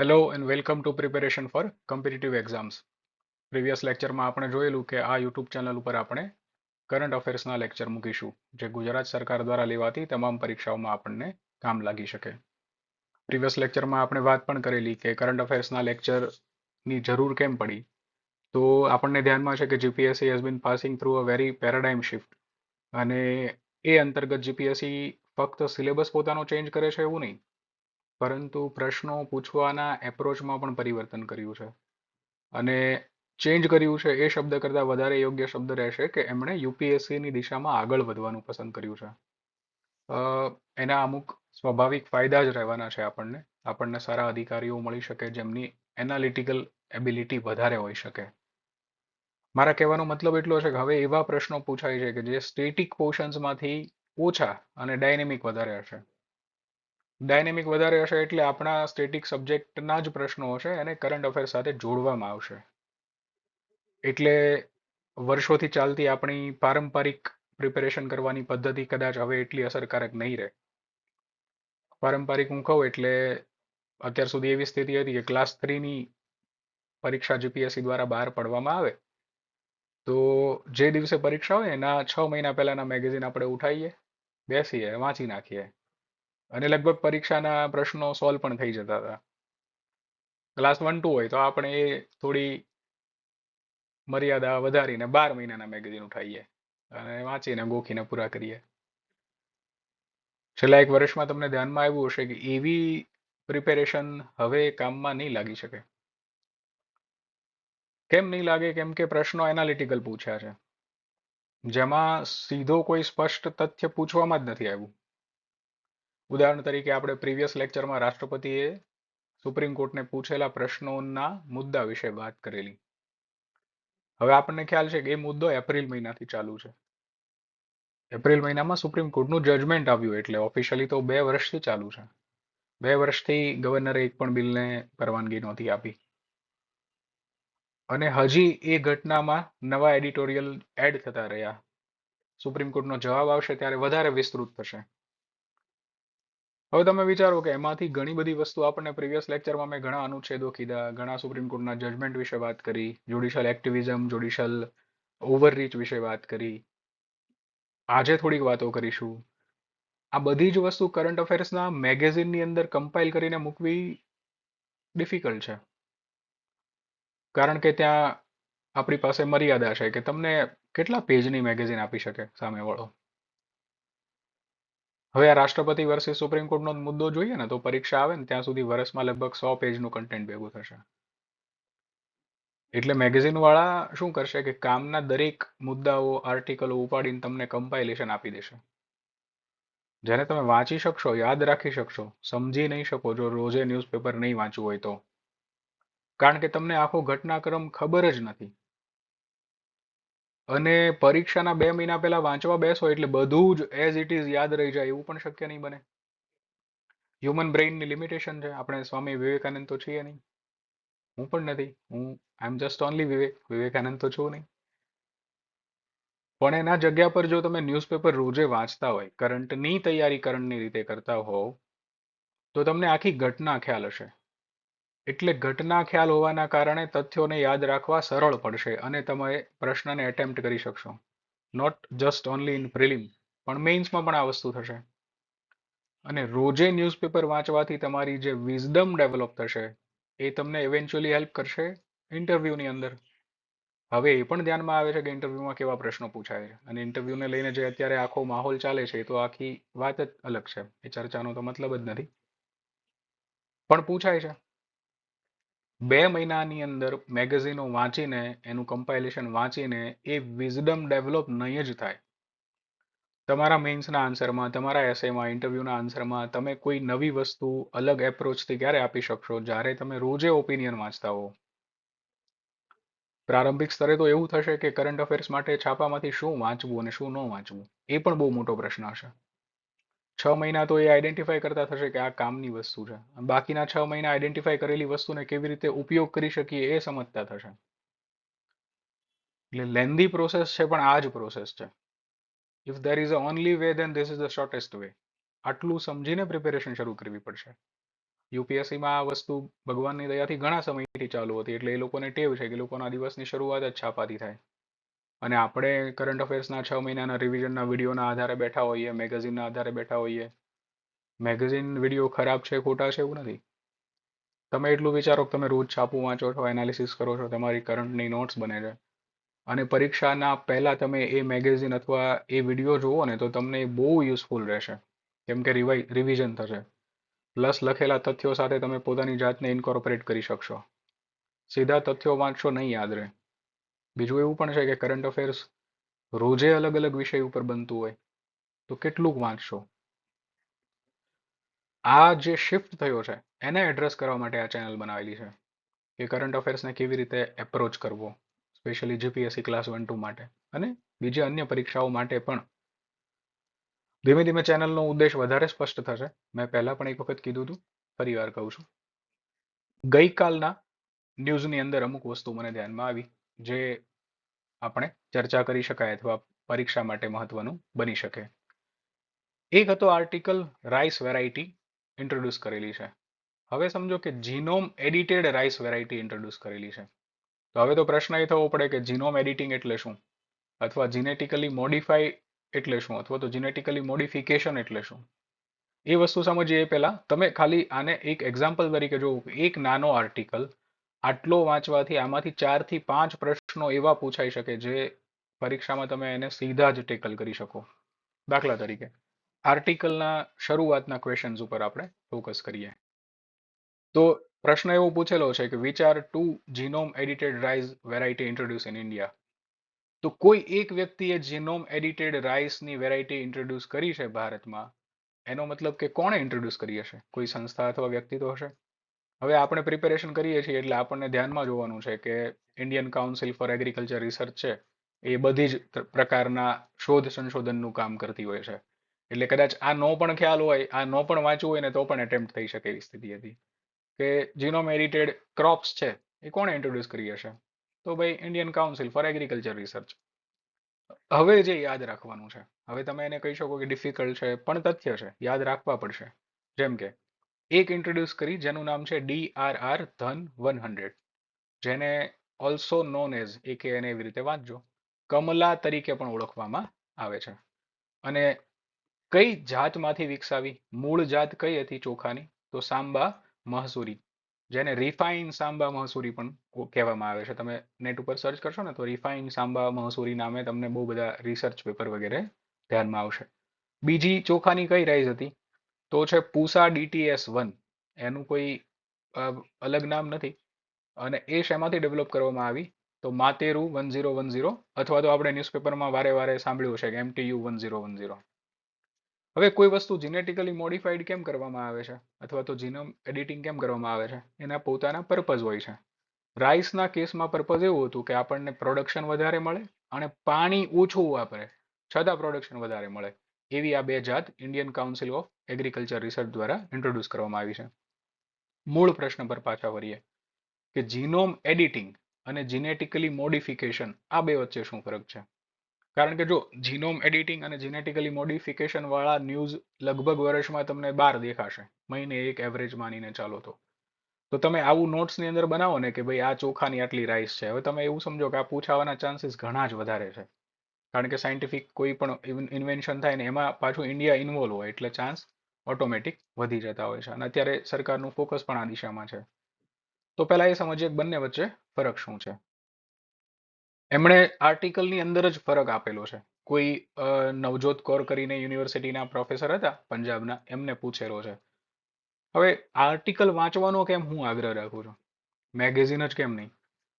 Hello and welcome to preparation for competitive exams. Previous લેક્ચરમાં આપણે જોયેલું કે આ યુટ્યુબ ચેનલ ઉપર આપણે કરંટ અફેર્સના લેક્ચર મૂકીશું જે ગુજરાત સરકાર દ્વારા લેવાતી તમામ પરીક્ષાઓમાં આપણને કામ લાગી શકે. પ્રીવિયસ લેક્ચરમાં આપણે વાત પણ કરેલી કે કરંટ અફેર્સના લેક્ચરની જરૂર કેમ પડી. તો આપણને ધ્યાનમાં છે કે GPSC has been passing through a very paradigm shift અને એ અંતર્ગત જીપીએસસી ફક્ત સિલેબસ પોતાનો ચેન્જ કરે છે એવું નહીં, પરંતુ પ્રશ્નો પૂછવાના એપ્રોચમાં પણ પરિવર્તન કર્યું છે. અને ચેન્જ કર્યું છે એ શબ્દ કરતાં વધારે યોગ્ય શબ્દ રહેશે કે એમણે યુપીએસસીની દિશામાં આગળ વધવાનું પસંદ કર્યું છે. એના અમુક સ્વાભાવિક ફાયદા જ રહેવાના છે. આપણને સારા અધિકારીઓ મળી શકે જેમની એનાલિટિકલ એબિલિટી વધારે હોઈ શકે. મારા કહેવાનો મતલબ એટલો છે કે હવે એવા પ્રશ્નો પૂછાય છે કે જે સ્ટેટિક પોર્શન્સમાંથી ઓછા અને ડાયનેમિક વધારે હશે. ડાયનેમિક વધારે હશે એટલે આપણા સ્ટેટિક સબ્જેક્ટના જ પ્રશ્નો હશે અને કરંટ અફેર સાથે જોડવામાં આવશે. એટલે વર્ષોથી ચાલતી આપણી પારંપરિક પ્રિપેરેશન કરવાની પદ્ધતિ કદાચ હવે એટલી અસરકારક નહીં રહે. પારંપરિક હું કહું એટલે અત્યાર સુધી એવી સ્થિતિ હતી કે ક્લાસ 3ની પરીક્ષા જીપીએસસી દ્વારા બહાર પાડવામાં આવે તો જે દિવસે પરીક્ષા હોય એના 6 મહિના પહેલાના મેગેઝિન આપણે ઉઠાવીએ, બેસીએ, વાંચી નાખીએ અને લગભગ પરીક્ષાના પ્રશ્નો સોલ્વ પણ થઈ જતા હતા. ક્લાસ 1-2 હોય તો આપણે એ થોડી મર્યાદા વધારીને 12 મહિનાના મેગેઝિન ઉઠાવીએ અને વાંચીને ગોખીને પૂરા કરીએ. છેલ્લા 1 વર્ષમાં તમને ધ્યાનમાં આવ્યું હશે કે એવી પ્રિપેરેશન હવે કામમાં નહીં લાગી શકે. કેમ નહીં લાગે? કેમ કે પ્રશ્નો એનાલિટિકલ પૂછ્યા છે જેમાં સીધો કોઈ સ્પષ્ટ તથ્ય પૂછવામાં જ નથી આવ્યું. ઉદાહરણ તરીકે આપણે પ્રીવિયસ લેક્ચરમાં રાષ્ટ્રપતિએ સુપ્રીમ કોર્ટને પૂછેલા પ્રશ્નોના મુદ્દા વિશે વાત કરેલી. હવે આપણને ખ્યાલ છે કે એ મુદ્દો એપ્રિલ મહિનાથી ચાલુ છે. એપ્રિલ મહિનામાં સુપ્રીમ કોર્ટનું જજમેન્ટ આવ્યું એટલે ઓફિશિયલી તો 2 વર્ષથી ચાલુ છે. 2 વર્ષથી ગવર્નરે એક પણ બિલને પરવાનગી નહોતી આપી અને હજી એ ઘટનામાં નવા એડિટોરિયલ એડ થતા રહ્યા. સુપ્રીમ કોર્ટનો જવાબ આવશે ત્યારે વધારે વિસ્તૃત થશે. હવે તમે વિચારો કે એમાંથી ઘણી બધી વસ્તુ આપણને પ્રીવિયસ લેક્ચરમાં મેં ઘણા અનુચ્છેદો કીધા, ઘણા સુપ્રીમ કોર્ટના જજમેન્ટ વિશે વાત કરી, જ્યુડિશિયલ એક્ટિવિઝમ, જ્યુડિશિયલ ઓવરરીચ વિશે વાત કરી. આજે થોડીક વાતો કરીશું. આ બધી જ વસ્તુ કરંટ અફેર્સના મેગેઝિનની અંદર કમ્પાઇલ કરીને મૂકવી ડિફિકલ્ટ છે, કારણ કે ત્યાં આપણી પાસે મર્યાદા છે કે તમને કેટલા પેજની મેગેઝિન આપી શકે સામેવાળો. હવે આ રાષ્ટ્રપતિ વર્સિસ સુપ્રીમ કોર્ટનો મુદ્દો જોઈએ ને તો પરીક્ષા આવે ને ત્યાં સુધી વર્ષમાં લગભગ 100 પેજનું કન્ટેન્ટ ભેગું થશે. એટલે મેગેઝિન વાળા શું કરશે કે કામના દરેક મુદ્દાઓ, આર્ટિકલો ઉપાડીને તમને કમ્પાઇલેશન આપી દેશે, જેને તમે વાંચી શકશો, યાદ રાખી શકશો, સમજી નહીં શકો જો રોજે ન્યૂઝપેપર નહીં વાંચવું હોય તો, કારણ કે તમને આખો ઘટનાક્રમ ખબર જ નથી. અને પરીક્ષાના 2 મહિના પહેલા વાંચવા બેસો એટલે બધું જ એઝ ઇટ ઇઝ યાદ રહી જાય એવું પણ શક્ય નહીં બને. હ્યુમન બ્રેઇનની લિમિટેશન છે. આપણે સ્વામી વિવેકાનંદ તો છીએ નહીં, હું પણ નથી, હું આઈ એમ જસ્ટ ઓનલી વિવેકાનંદ તો છું નહીં. પણ એના જગ્યા પર જો તમે ન્યૂઝપેપર રોજે વાંચતા હોય, કરંટની તૈયારી કરંટની રીતે કરતા હોવ તો તમને આખી ઘટના ખ્યાલ હશે. એટલે ઘટના ખ્યાલ હોવાના કારણે તથ્યોને યાદ રાખવા સરળ પડશે અને તમે પ્રશ્નને એટેમ્પ્ટ કરી શકશો. Not just only in prelim, પણ મેઇન્સમાં પણ આ વસ્તુ થશે. અને રોજે ન્યૂઝપેપર વાંચવાથી તમારી જે વિઝડમ ડેવલપ થશે એ તમને ઇવેન્ચ્યુઅલી હેલ્પ કરશે ઇન્ટરવ્યૂની અંદર. હવે એ પણ ધ્યાનમાં આવે છે કે ઇન્ટરવ્યૂમાં કેવા પ્રશ્નો પૂછાય છે, અને ઇન્ટરવ્યૂને લઈને જે અત્યારે આખો માહોલ ચાલે છે એ તો આખી વાત જ અલગ છે, એ ચર્ચાનો તો મતલબ જ નથી, પણ પૂછાય છે. 2 મહિનાની અંદર મેગેઝિનો વાંચીને, એનું કમ્પાઇલેશન વાંચીને એ વિઝડમ ડેવલપ નહીં જ થાય. તમારા મેઇન્સના આન્સરમાં, તમારા એસેમાં, ઇન્ટરવ્યૂના આન્સરમાં તમે કોઈ નવી વસ્તુ અલગ એપ્રોચથી ક્યારે આપી શકશો? જ્યારે તમે રોજે ઓપિનિયન વાંચતા હો. પ્રારંભિક સ્તરે તો એવું થશે કે કરંટ અફેર્સ માટે છાપામાંથી શું વાંચવું અને શું ન વાંચવું એ પણ બહુ મોટો પ્રશ્ન હશે. 6 મહિના તો એ આઈડેન્ટિફાઈ કરતા થશે કે આ કામની વસ્તુ છે. બાકીના 6 મહિના આઈડેન્ટિફાઈ કરેલી વસ્તુને કેવી રીતે ઉપયોગ કરી શકીએ એ સમજતા થશે. એટલે લેન્ધી પ્રોસેસ છે, પણ આ જ પ્રોસેસ છે. If there is a only way, then this is the shortest way. આટલું સમજીને પ્રિપેરેશન શરૂ કરવી પડશે. યુપીએસસીમાં આ વસ્તુ ભગવાનની દયાથી ઘણા સમયથી ચાલુ હતી, એટલે એ લોકોને ટેવ છે કે લોકોના દિવસની શરૂઆત જ છાપાથી થાય. અને આપણે કરંટ અફેર્સના 6 મહિનાના રિવિઝનના વિડીયોના આધારે બેઠા હોઈએ, મેગેઝિનના આધારે બેઠા હોઈએ. મેગેઝિન વિડીયો ખરાબ છે, ખોટા છે, એવું નથી. તમે એટલું વિચારો કે તમે રોજ છાપું વાંચો છો, એનાલિસિસ કરો છો, તમારી કરંટની નોટ્સ બને છે, અને પરીક્ષાના પહેલા તમે એ મેગેઝિન અથવા એ વિડીયો જુઓ ને તો તમને બહુ યુઝફુલ રહેશે, કેમ કે રિવિઝન થશે. પ્લસ લખેલા તથ્યો સાથે તમે પોતાની જાતને ઇન્કોર્પોરેટ કરી શકશો. સીધા તથ્યો વાંચશો નહીં યાદ રહે. બીજું એવું પણ છે કે કરંટ અફેર્સ રોજે અલગ અલગ વિષય ઉપર બનતું હોય, તો કેટલુંક વાંચશો. આ જે શિફ્ટ થયો છે એને એડ્રેસ કરવા માટે આ ચેનલ બનાવેલી છે કે કરંટ અફેર્સને કેવી રીતે એપ્રોચ કરવો, સ્પેશિયલી જીપીએસસી ક્લાસ 1-2 માટે અને બીજી અન્ય પરીક્ષાઓ માટે પણ. ધીમે ધીમે ચેનલનો ઉદ્દેશ વધારે સ્પષ્ટ થશે. મેં પહેલા પણ એક વખત કીધું હતું, ફરી વાર કહું છું. ગઈકાલના ન્યૂઝની અંદર અમુક વસ્તુ મને ધ્યાનમાં આવી જે આપણે ચર્ચા કરી શકાય અથવા પરીક્ષા માટે મહત્વનું બની શકે. એક હતો આર્ટિકલ રાઈસ વેરાયટી ઇન્ટ્રોડ્યુસ કરેલી છે. હવે સમજો કે genome edited rice variety introduce કરેલી છે. તો હવે તો પ્રશ્ન એ થવો પડે કે જીનોમ એડિટિંગ એટલે શું, અથવા જીનેટિકલી મોડિફાઈ એટલે શું, અથવા તો જીનેટિકલી મોડિફિકેશન એટલે શું. એ વસ્તુ સમજીએ એ પહેલા તમે ખાલી આને એક એક્ઝામ્પલ તરીકે જોવું. એક નાનો આર્ટિકલ આટલો વાંચવાથી આમાંથી 4 થી 5 પ્રશ્નો એવા પૂછાઈ શકે જે પરીક્ષામાં તમે એને સીધા જ ટેકલ કરી શકો. દાખલા તરીકે આર્ટિકલના શરૂઆતના ક્વેશ્ચન્સ ઉપર આપણે ફોકસ કરીએ તો પ્રશ્ન એવો પૂછેલો છે કે which are 2 genome edited rice variety introduce in India. તો કોઈ એક વ્યક્તિએ જીનોમ એડિટેડ રાઈસની વેરાયટી ઇન્ટ્રોડ્યુસ કરી છે ભારતમાં, એનો મતલબ કે કોણે ઇન્ટ્રોડ્યુસ કરી હશે? કોઈ સંસ્થા અથવા વ્યક્તિ તો હશે. હવે આપણે પ્રિપેરેશન કરીએ છીએ એટલે આપણને ધ્યાનમાં જોવાનું છે કે Indian council four agriculture research છે એ બધી જ પ્રકારના શોધ સંશોધનનું કામ કરતી હોય છે. એટલે કદાચ આ નો પણ ખ્યાલ હોય, આ નો પણ વાંચવું હોય ને તો પણ એટેમ્પ્ટ થઈ શકે એવી સ્થિતિ હતી કે જીનોમ એડિટેડ ક્રોપ્સ છે એ કોણે ઇન્ટ્રોડ્યુસ કરી હશે? તો ભાઈ Indian council four agriculture research. હવે જે યાદ રાખવાનું છે, હવે તમે એને કહી શકો કે ડિફિકલ્ટ છે, પણ તથ્ય છે, યાદ રાખવા પડશે. જેમ કે એક ઇન્ટ્રોડ્યુસ કરી જેનું નામ છે DRR ધન 100, જેને ઓલ્સો નોન એઝ, એક એને એવી રીતે વાંચજો, કમલા તરીકે પણ ઓળખવામાં આવે છે. અને કઈ જાતમાંથી વિકસાવી? મૂળ જાત કઈ હતી ચોખાની? તો સાંબા મહસૂરી, જેને રિફાઇન સાંબા મહસૂરી પણ કહેવામાં આવે છે. તમે નેટ ઉપર સર્ચ કરશો ને તો રિફાઇન સાંબા મહસૂરી નામે તમને બહુ બધા રિસર્ચ પેપર વગેરે ધ્યાનમાં આવશે. બીજી ચોખાની કઈ રાઈસ હતી? તો છે પૂસા DTS1. એનું કોઈ અલગ નામ નથી. અને એ શેમાંથી ડેવલપ કરવામાં આવી? તો માતેરુ 1010, અથવા તો આપણે ન્યૂઝપેપરમાં વારે વારે સાંભળ્યું છે કે MTU 1010. હવે કોઈ વસ્તુ જીનેટિકલી મોડિફાઈડ કેમ કરવામાં આવે છે, અથવા તો જીનોમ એડિટિંગ કેમ કરવામાં આવે છે? એના પોતાના પર્પઝ હોય છે. રાઈસના કેસમાં પર્પઝ એવું હતું કે આપણને પ્રોડક્શન વધારે મળે અને પાણી ઓછું વાપરે છતાં પ્રોડક્શન વધારે મળે. એવી આ બે જાત Indian council of agriculture research દ્વારા ઇન્ટ્રોડ્યુસ કરવામાં આવી છે. મૂળ પ્રશ્ન પર પાછા વળીએ કે જીનોમ એડિટિંગ અને જીનેટિકલી મોડિફિકેશન, આ બે વચ્ચે શું ફરક છે? કારણ કે જો જીનોમ એડિટિંગ અને જીનેટિકલી મોડિફિકેશન વાળા ન્યૂઝ લગભગ વર્ષમાં તમને 12 દેખાશે, મહિને એક એવરેજ માનીને ચાલો તો. તો તમે આવું નોટ્સની અંદર બનાવો ને કે ભાઈ આ ચોખાની આટલી રાઈસ છે, હવે તમે એવું સમજો કે આ પૂછાવાના ચાન્સીસ ઘણા જ વધારે છે. કારણ કે સાયન્ટિફિક કોઈ પણ ઇન્વેન્શન થાય ને એમાં પાછું ઇન્ડિયા ઇન્વોલ્વ હોય એટલે ચાન્સ ઓટોમેટિક વધી જતા હોય છે. અને અત્યારે સરકારનું ફોકસ પણ આ દિશામાં છે. તો પહેલા એ સમજીએ બંને વચ્ચે ફરક શું છે. એમણે આર્ટિકલની અંદર જ ફરક આપેલો છે. કોઈ નવજોત કૌર કરીને યુનિવર્સિટીના પ્રોફેસર હતા પંજાબના, એમને પૂછેલો છે. હવે આર્ટિકલ વાંચવાનો કેમ હું આગ્રહ રાખું છું, મેગેઝિન જ કેમ નહીં?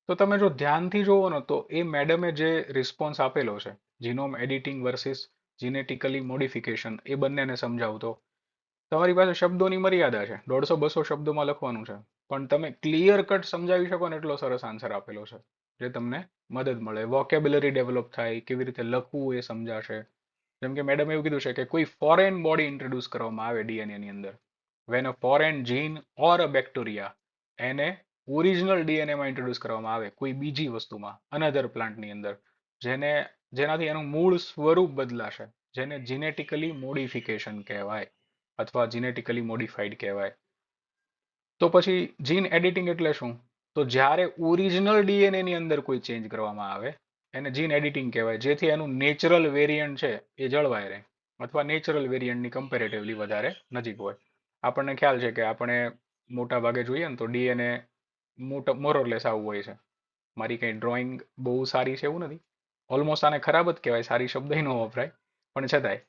તો તમે જો ધ્યાનથી જોવો ને તો એ મેડમે જે રિસ્પોન્સ આપેલો છે genome editing versus genetically modification, એ બંનેને સમજાવતો તમારી પાસે શબ્દોની મર્યાદા છે, 150-200 શબ્દોમાં લખવાનું છે, પણ તમે ક્લિયર કટ સમજાવી શકો ને એટલો સરસ આન્સર આપેલો છે જે તમને મદદ મળે, વોકેબ્યુલરી ડેવલપ થાય, કેવી રીતે લખવું એ સમજાશે. જેમ કે મેડમ એવું કીધું છે કે કોઈ ફોરેન બોડી ઇન્ટ્રોડ્યુસ કરવામાં આવે ડીએનએ ની અંદર, when a foreign gene or a bacteria, એને ઓરિજિનલ ડીએનએમાં ઇન્ટ્રોડ્યુસ કરવામાં આવે કોઈ બીજી વસ્તુમાં, અનધર પ્લાન્ટની અંદર, જેનાથી એનું મૂળ સ્વરૂપ બદલાશે, જેને જીનેટિકલી મોડિફિકેશન કહેવાય અથવા જીનેટિકલી મોડિફાઈડ કહેવાય. તો પછી જીન એડિટિંગ એટલે શું? તો જ્યારે ઓરિજિનલ ડીએનએ ની અંદર કોઈ ચેન્જ કરવામાં આવે એને જીન એડિટિંગ કહેવાય, જેથી એનું નેચરલ વેરિયન્ટ છે એ જળવાય રહે અથવા નેચરલ વેરિયન્ટની કમ્પેરેટિવલી વધારે નજીક હોય. આપણને ખ્યાલ છે કે આપણે મોટા ભાગે જોઈએ ને તો ડીએનએ મોરલેસ આવું હોય છે. મારી કઈ ડ્રોઈંગ બહુ સારી છે એવું નથી, ઓલમોસ્ટ આને ખરાબ જ કહેવાય, સારી શબ્દ ન વપરાય, પણ છતાંય.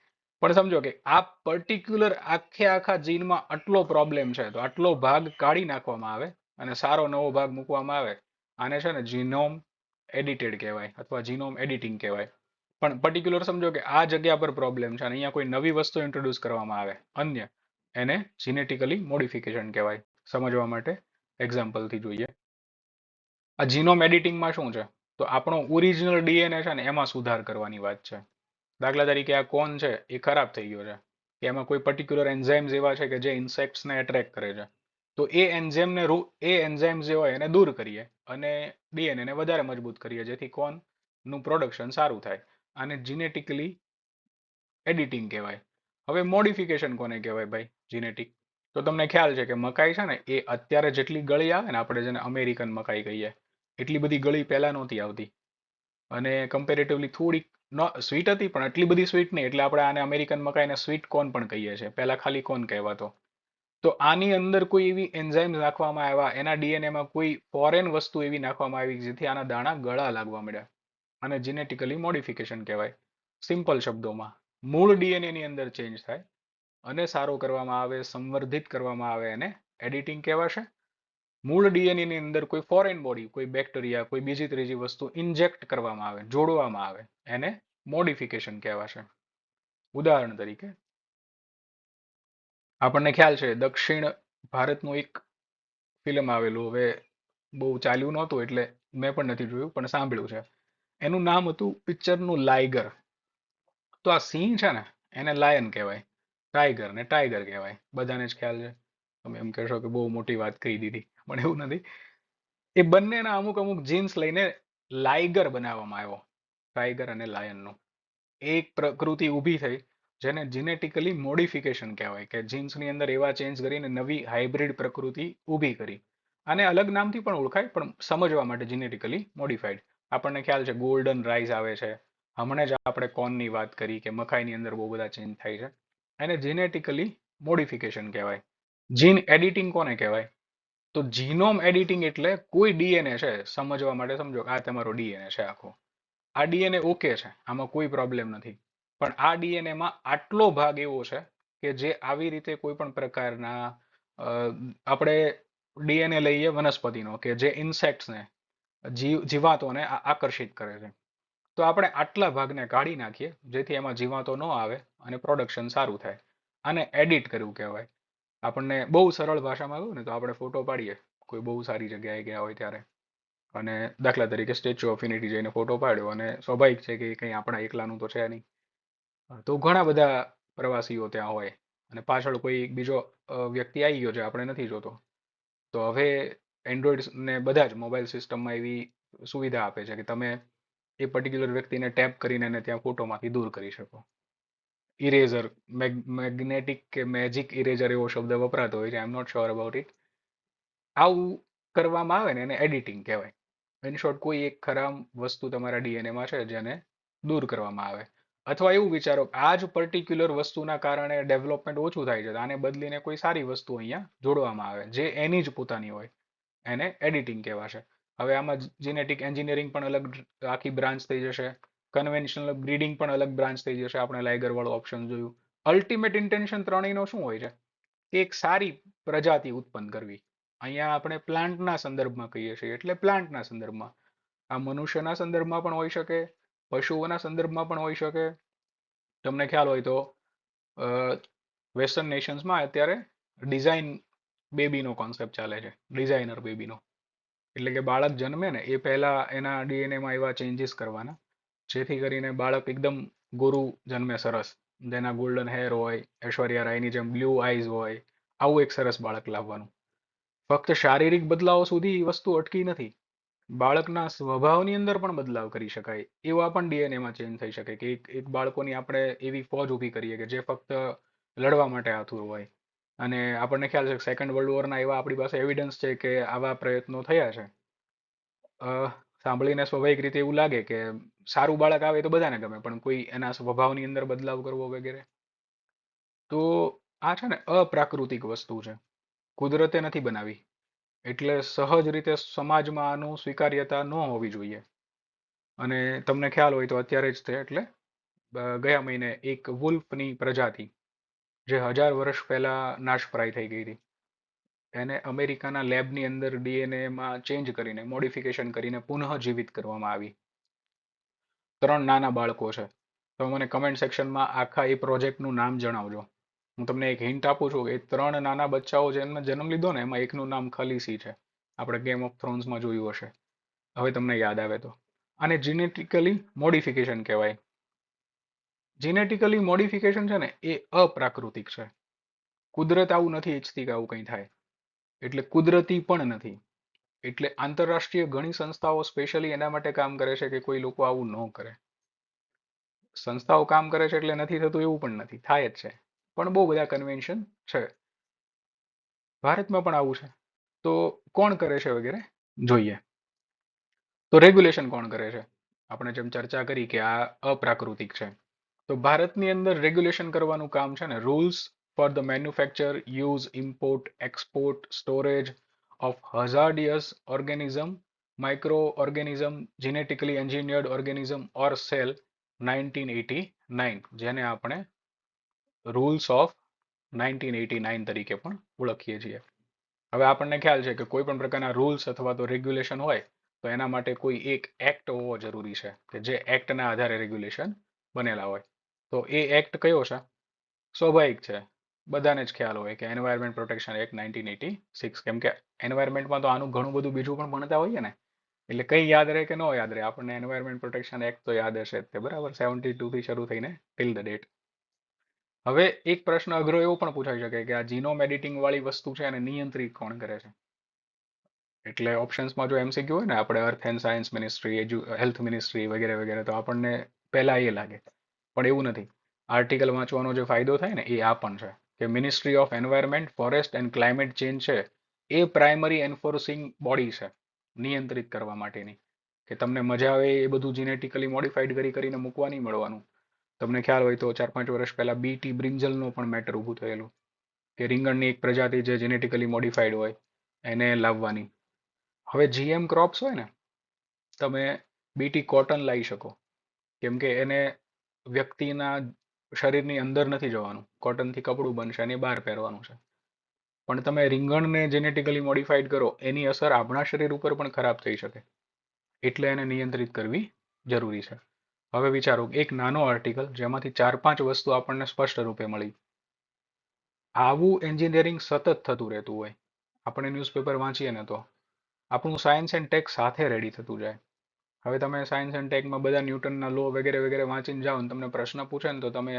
પણ સમજો કે આ પર્ટિક્યુલર આખે આખા જીનમાં આટલો પ્રોબ્લેમ છે તો આટલો ભાગ કાઢી નાખવામાં આવે અને સારો નવો ભાગ મૂકવામાં આવે. આને છે ને જીનોમ એડિટેડ કહેવાય અથવા જીનોમ એડિટિંગ કહેવાય. પણ પર્ટિક્યુલર સમજો કે આ જગ્યા પર પ્રોબ્લેમ છે અને અહીંયા કોઈ નવી વસ્તુ ઇન્ટ્રોડ્યુસ કરવામાં આવે અન્ય, એને જીનેટિકલી મોડિફિકેશન કહેવાય. સમજવા માટે એક્ઝામ્પલથી જોઈએ. આ જીનોમ એડિટિંગમાં શું છે? તો આપણો ઓરિજિનલ ડીએનએ છે ને એમાં સુધાર કરવાની વાત છે. દાખલા તરીકે આ કોન છે એ ખરાબ થઈ ગયો છે, કે એમાં કોઈ પર્ટિક્યુલર એન્ઝાઇમ્સ એવા છે કે જે ઇન્સેક્ટ્સને એટ્રેક્ટ કરે છે. તો એ એન્ઝાઇમ્સ જે હોય એને દૂર કરીએ અને ડીએનએ ને વધારે મજબૂત કરીએ, જેથી કોનનું પ્રોડક્શન સારું થાય. આને જીનેટિકલી એડિટિંગ કહેવાય. હવે મોડિફિકેશન કોને કહેવાય ભાઈ? જીનેટિક. તો તમને ખ્યાલ છે કે મકાઈ છે ને એ અત્યારે જેટલી ગળી આવે ને, આપણે જેને અમેરિકન મકાઈ કહીએ, એટલી બધી ગળી પહેલા નહોતી આવતી. અને કમ્પેરેટિવલી થોડીક સ્વીટ હતી, પણ એટલી બધી સ્વીટ નહીં, એટલે આપણે આને અમેરિકન મકાઈને સ્વીટ કોર્ન પણ કહીએ છીએ. પહેલા ખાલી કોર્ન કહેવાતો. તો આની અંદર કોઈ એવી એન્ઝાઇમ્સ નાખવામાં આવ્યા, એના ડીએનએમાં કોઈ ફોરેન વસ્તુ એવી નાખવામાં આવી જેથી આના દાણા ગળા લાગવા મળ્યા, અને જીનેટિકલી મોડિફિકેશન કહેવાય. સિમ્પલ શબ્દોમાં મૂળ ડીએનએ ની અંદર ચેન્જ થાય અને સારો કરવામાં આવે, સંવર્ધિત કરવામાં આવે, એને એડિટિંગ કહેવાશે. મૂળ ડીએનએ ની અંદર કોઈ ફોરેન બોડી, કોઈ બેક્ટેરિયા, કોઈ બીજી ત્રીજી વસ્તુ ઇન્જેક્ટ કરવામાં આવે, જોડવામાં આવે, એને મોડિફિકેશન કહેવાશે. ઉદાહરણ તરીકે આપણને ખ્યાલ છે દક્ષિણ ભારતનું એક ફિલ્મ આવેલું, હવે બહુ ચાલ્યું નહોતું એટલે મેં પણ નથી જોયું, પણ સાંભળ્યું છે. એનું નામ હતું પિક્ચરનું લાયગર. તો આ સિંહ છે ને એને લાયન કહેવાય, ટાઈગર ને ટાઈગર કહેવાય, બધાને જ ખ્યાલ છે. તમે એમ કહેશો કે બહુ મોટી વાત કહી દીધી, પણ એવું નથી. એ બંનેના અમુક અમુક જીન્સ લઈને લાયગર બનાવવામાં આવ્યો, ટાઈગર અને લાયનનો. એક પ્રકૃતિ ઊભી થઈ જેને જીનેટિકલી મોડિફિકેશન કહેવાય, કે જીન્સની અંદર એવા ચેન્જ કરીને નવી હાઇબ્રિડ પ્રકૃતિ ઊભી કરી. આને અલગ નામથી પણ ઓળખાય, પણ સમજવા માટે જીનેટિકલી મોડિફાઈડ. આપણને ખ્યાલ છે ગોલ્ડન રાઈસ આવે છે, હમણાં જ આપણે કોર્નની વાત કરી કે મકાઈની અંદર બહુ બધા ચેન્જ થાય છે. એને જીનેટિકલી મોડિફિકેશન કહેવાય. જીન એડિટિંગ કોને કહેવાય? તો જીનોમ એડિટિંગ એટલે કોઈ ડીએનએ છે, સમજવા માટે સમજો આ તમારો ડીએનએ છે આખો. આ ડીએનએ ઓકે છે, આમાં કોઈ પ્રોબ્લેમ નથી. પણ આ ડીએનએમાં આટલો ભાગ એવો છે કે જે આવી રીતે કોઈ પણ પ્રકારના આપણે ડીએનએ લઈએ વનસ્પતિનો કે જે ઇન્સેક્ટ્સને, જીવાતોને આકર્ષિત કરે છે. તો આપણે આટલા ભાગને કાઢી નાખીએ જેથી એમાં જીવાતો ન આવે અને પ્રોડક્શન સારું થાય. આને એડિટ કરવું કહેવાય. આપણને બહુ સરળ ભાષામાં કહું ને તો આપણે ફોટો પાડીએ કોઈ બહુ સારી જગ્યાએ ગયા હોય ત્યારે, અને દાખલા તરીકે સ્ટેચ્યુ ઓફ યુનિટી જઈને ફોટો પાડ્યો, અને સ્વાભાવિક છે કે કંઈ આપણા એકલાનું તો છે નહીં. તો ઘણા બધા પ્રવાસીઓ ત્યાં હોય અને પાછળ કોઈ બીજો વ્યક્તિ આવી ગયો છે આપણે નથી જોતો. તો હવે એન્ડ્રોઈડ ને બધા જ મોબાઈલ સિસ્ટમમાં એવી સુવિધા આપે છે કે તમે એ પર્ટિક્યુલર વ્યક્તિને ટેપ કરીને એને ત્યાં ફોટોમાંથી દૂર કરી શકો. ઇરેઝર, મેગ્નેટિક કે મેજિક ઇરેઝર એવો શબ્દ વપરાતો હોય છે, I am not sure about it. આવું કરવામાં આવે ને એને એડિટિંગ કહેવાય. ઇન શોર્ટ, કોઈ એક ખરાબ વસ્તુ તમારા ડીએનએમાં છે જેને દૂર કરવામાં આવે. અથવા એવું વિચારો આ જ પર્ટિક્યુલર વસ્તુના કારણે ડેવલપમેન્ટ ઓછું થાય છે, આને બદલીને કોઈ સારી વસ્તુ અહીંયા જોડવામાં આવે જે એની જ પોતાની હોય, એને એડિટિંગ કહેવાશે. હવે આમાં જીનેટિક એન્જિનિયરિંગ પણ અલગ આખી બ્રાન્ચ થઈ જશે, કન્વેન્શનલ બ્રીડિંગ પણ અલગ બ્રાન્ચ થઈ જશે. આપણે લાઇગર વાળું ઓપ્શન જોયું. અલ્ટિમેટ ઇન્ટેન્શન ત્રણેયનો શું હોય છે? કે એક સારી પ્રજાતિ ઉત્પન્ન કરવી. અહીંયા આપણે પ્લાન્ટના સંદર્ભમાં કહીએ છીએ એટલે પ્લાન્ટના સંદર્ભમાં. આ મનુષ્યના સંદર્ભમાં પણ હોઈ શકે, પશુઓના સંદર્ભમાં પણ હોઈ શકે. તમને ખ્યાલ હોય તો વેસ્ટર્ન નેશન્સમાં અત્યારે ડિઝાઇન બેબીનો કોન્સેપ્ટ ચાલે છે, ડિઝાઇનર બેબીનો. એટલે કે બાળક જન્મે ને એ પહેલા એના ડીએનએમાં એવા ચેન્જીસ કરવાના જેથી કરીને બાળક એકદમ ગોરું જન્મે, સરસ, જેના ગોલ્ડન હેર હોય, ઐશ્વર્યા રાયની જેમ બ્લુ આઈઝ હોય, આવું એક સરસ બાળક લાવવાનું. ફક્ત શારીરિક બદલાવો સુધી એ વસ્તુ અટકી નથી, બાળકના સ્વભાવની અંદર પણ બદલાવ કરી શકાય. એવા પણ ડીએનએમાં ચેન્જ થઈ શકે કે એક બાળકોની આપણે એવી ફોજ ઊભી કરીએ કે જે ફક્ત લડવા માટે આતુર હોય, અને આપણને ખ્યાલ છે કે સેકન્ડ વર્લ્ડ વોરના એવા આપણી પાસે એવિડન્સ છે કે આવા પ્રયત્નો થયા છે. સાંભળીને સ્વાભાવિક રીતે એવું લાગે કે સારું બાળક આવે તો બધાને ગમે, પણ કોઈ એના સ્વભાવની અંદર બદલાવ કરવો વગેરે. તો આ છે ને અપ્રાકૃતિક વસ્તુ છે, કુદરતે નથી બનાવી, એટલે સહજ રીતે સમાજમાં આનું સ્વીકાર્યતા ન હોવી જોઈએ. અને તમને ખ્યાલ હોય તો અત્યારે જ તે એટલે ગયા મહિને એક વુલ્ફની પ્રજાતિ જે 1000 વર્ષ પહેલા નાશપ્રાય થઈ ગઈ હતી, એને અમેરિકાના લેબની અંદર ડીએનએમાં ચેન્જ કરીને મોડિફિકેશન કરીને પુનઃ જીવિત કરવામાં આવી. 3 નાના બાળકો છે. તો મને કમેન્ટ સેક્શનમાં આખા એ પ્રોજેક્ટનું નામ જણાવજો. હું તમને એક હિન્ટ આપું છું કે 3 નાના બચ્ચાઓ જેમને જન્મ લીધો ને એમાં એકનું નામ ખલીસી છે. આપણે ગેમ ઓફ થ્રોન્સમાં જોયું હશે, હવે તમને યાદ આવે તો. આને જીનેટિકલી મોડિફિકેશન કહેવાય. જીનેટિકલી મોડિફિકેશન છે ને એ અપ્રાકૃતિક છે. કુદરત આવું નથી ઈચ્છતી કે આવું કંઈ થાય, એટલે કુદરતી પણ નથી. એટલે આંતરરાષ્ટ્રીય ઘણી સંસ્થાઓ સ્પેશિયલી એના માટે કામ કરે છે કે કોઈ લોકો આવું ન કરે. સંસ્થાઓ કામ કરે છે એટલે નથી થતું એવું પણ નથી, થાય જ છે, પણ બહુ બધા કન્વેન્શન છે. ભારતમાં પણ આવું છે. તો કોણ કરે છે વગેરે જોઈએ. તો રેગ્યુલેશન કોણ કરે છે? આપણે જેમ ચર્ચા કરી કે આ અપ્રાકૃતિક છે, તો ભારતની અંદર રેગ્યુલેશન કરવાનું કામ છે ને rules for the manufacture, use, import, export, storage of hazardous organism, micro organism, genetically engineered organism or cell 1989, જેને આપણે રૂલ્સ ઓફ 1989 તરીકે પણ ઓળખીએ છીએ. હવે આપણને ખ્યાલ છે કે કોઈ પણ પ્રકારના રૂલ્સ અથવા તો રેગ્યુલેશન હોય તો એના માટે કોઈ એક એક્ટ હોવો જરૂરી છે કે જે એક્ટના આધારે રેગ્યુલેશન બનેલા હોય. તો એ એક્ટ કયો છે? સ્વાભાવિક છે, બધાને જ ખ્યાલ હોય કે એન્વાયરમેન્ટ પ્રોટેક્શન એક્ટ 1986. કેમ કે એન્વાયરમેન્ટમાં તો આનું ઘણું બધું બીજું પણ ભણતા હોઈએ ને, એટલે કઈ યાદ રહે કે ન યાદ રહે, આપણને એન્વાયરમેન્ટ પ્રોટેક્શન એક્ટ તો યાદ હશે જ તે, બરાબર. 72 થી શરૂ થઈને ટિલ ધ ડેટ. હવે એક પ્રશ્ન અઘરો એવો પણ પૂછાઈ શકે કે આ જીનોમ એડિટિંગ વાળી વસ્તુ છે એને નિયંત્રિત કોણ કરે છે? એટલે ઓપ્શન્સમાં જો એમસીક્યુ હોય ને, આપણે earth and science ministry, health ministry વગેરે વગેરે, તો આપણને પહેલા એ લાગે, પણ એવું નથી. આર્ટિકલ વાંચવાનો જે ફાયદો થાય ને એ આ પણ છે કે ministry of environment, forest and climate change છે એ પ્રાઇમરી એન્ફોર્સિંગ બોડી છે નિયંત્રિત કરવા માટેની. કે તમને મજા આવે એ બધું જીનેટિકલી મોડિફાઈડ કરીને મૂકવા નહીં મળવાનું. તમને ખ્યાલ હોય તો 4-5 વર્ષ પહેલા બીટી બ્રિંજલનો પણ મેટર ઊભું થયેલું કે રીંગણની એક પ્રજાતિ જે જેનેટિકલી મોડિફાઈડ હોય એને લાવવાની. હવે જીએમ ક્રોપ્સ હોય ને, તમે બીટી કોટન લાવી શકો, કેમ કે એને વ્યક્તિના શરીરની અંદર નથી જવાનું, કોટનથી કપડું બનશે અને બહાર પહેરવાનું છે. પણ તમે રીંગણને જેનેટિકલી મોડિફાઈડ કરો એની અસર આપણા શરીર ઉપર પણ ખરાબ થઈ શકે, એટલે એને નિયંત્રિત કરવી જરૂરી છે. હવે વિચારો એક નાનો આર્ટિકલ જેમાંથી 4-5 વસ્તુ આપણને સ્પષ્ટ રૂપે મળી. આવું એન્જિનિયરિંગ સતત થતું રહેતું હોય. આપણે ન્યૂઝપેપર વાંચીએ ને તો આપણું સાયન્સ એન્ડ ટેક સાથે રેડી થતું જાય. હવે તમે સાયન્સ એન્ડ ટેકમાં બધા ન્યૂટનના લો વગેરે વગેરે વાંચીને જાઓ ને તમને પ્રશ્ન પૂછે ને તો તમે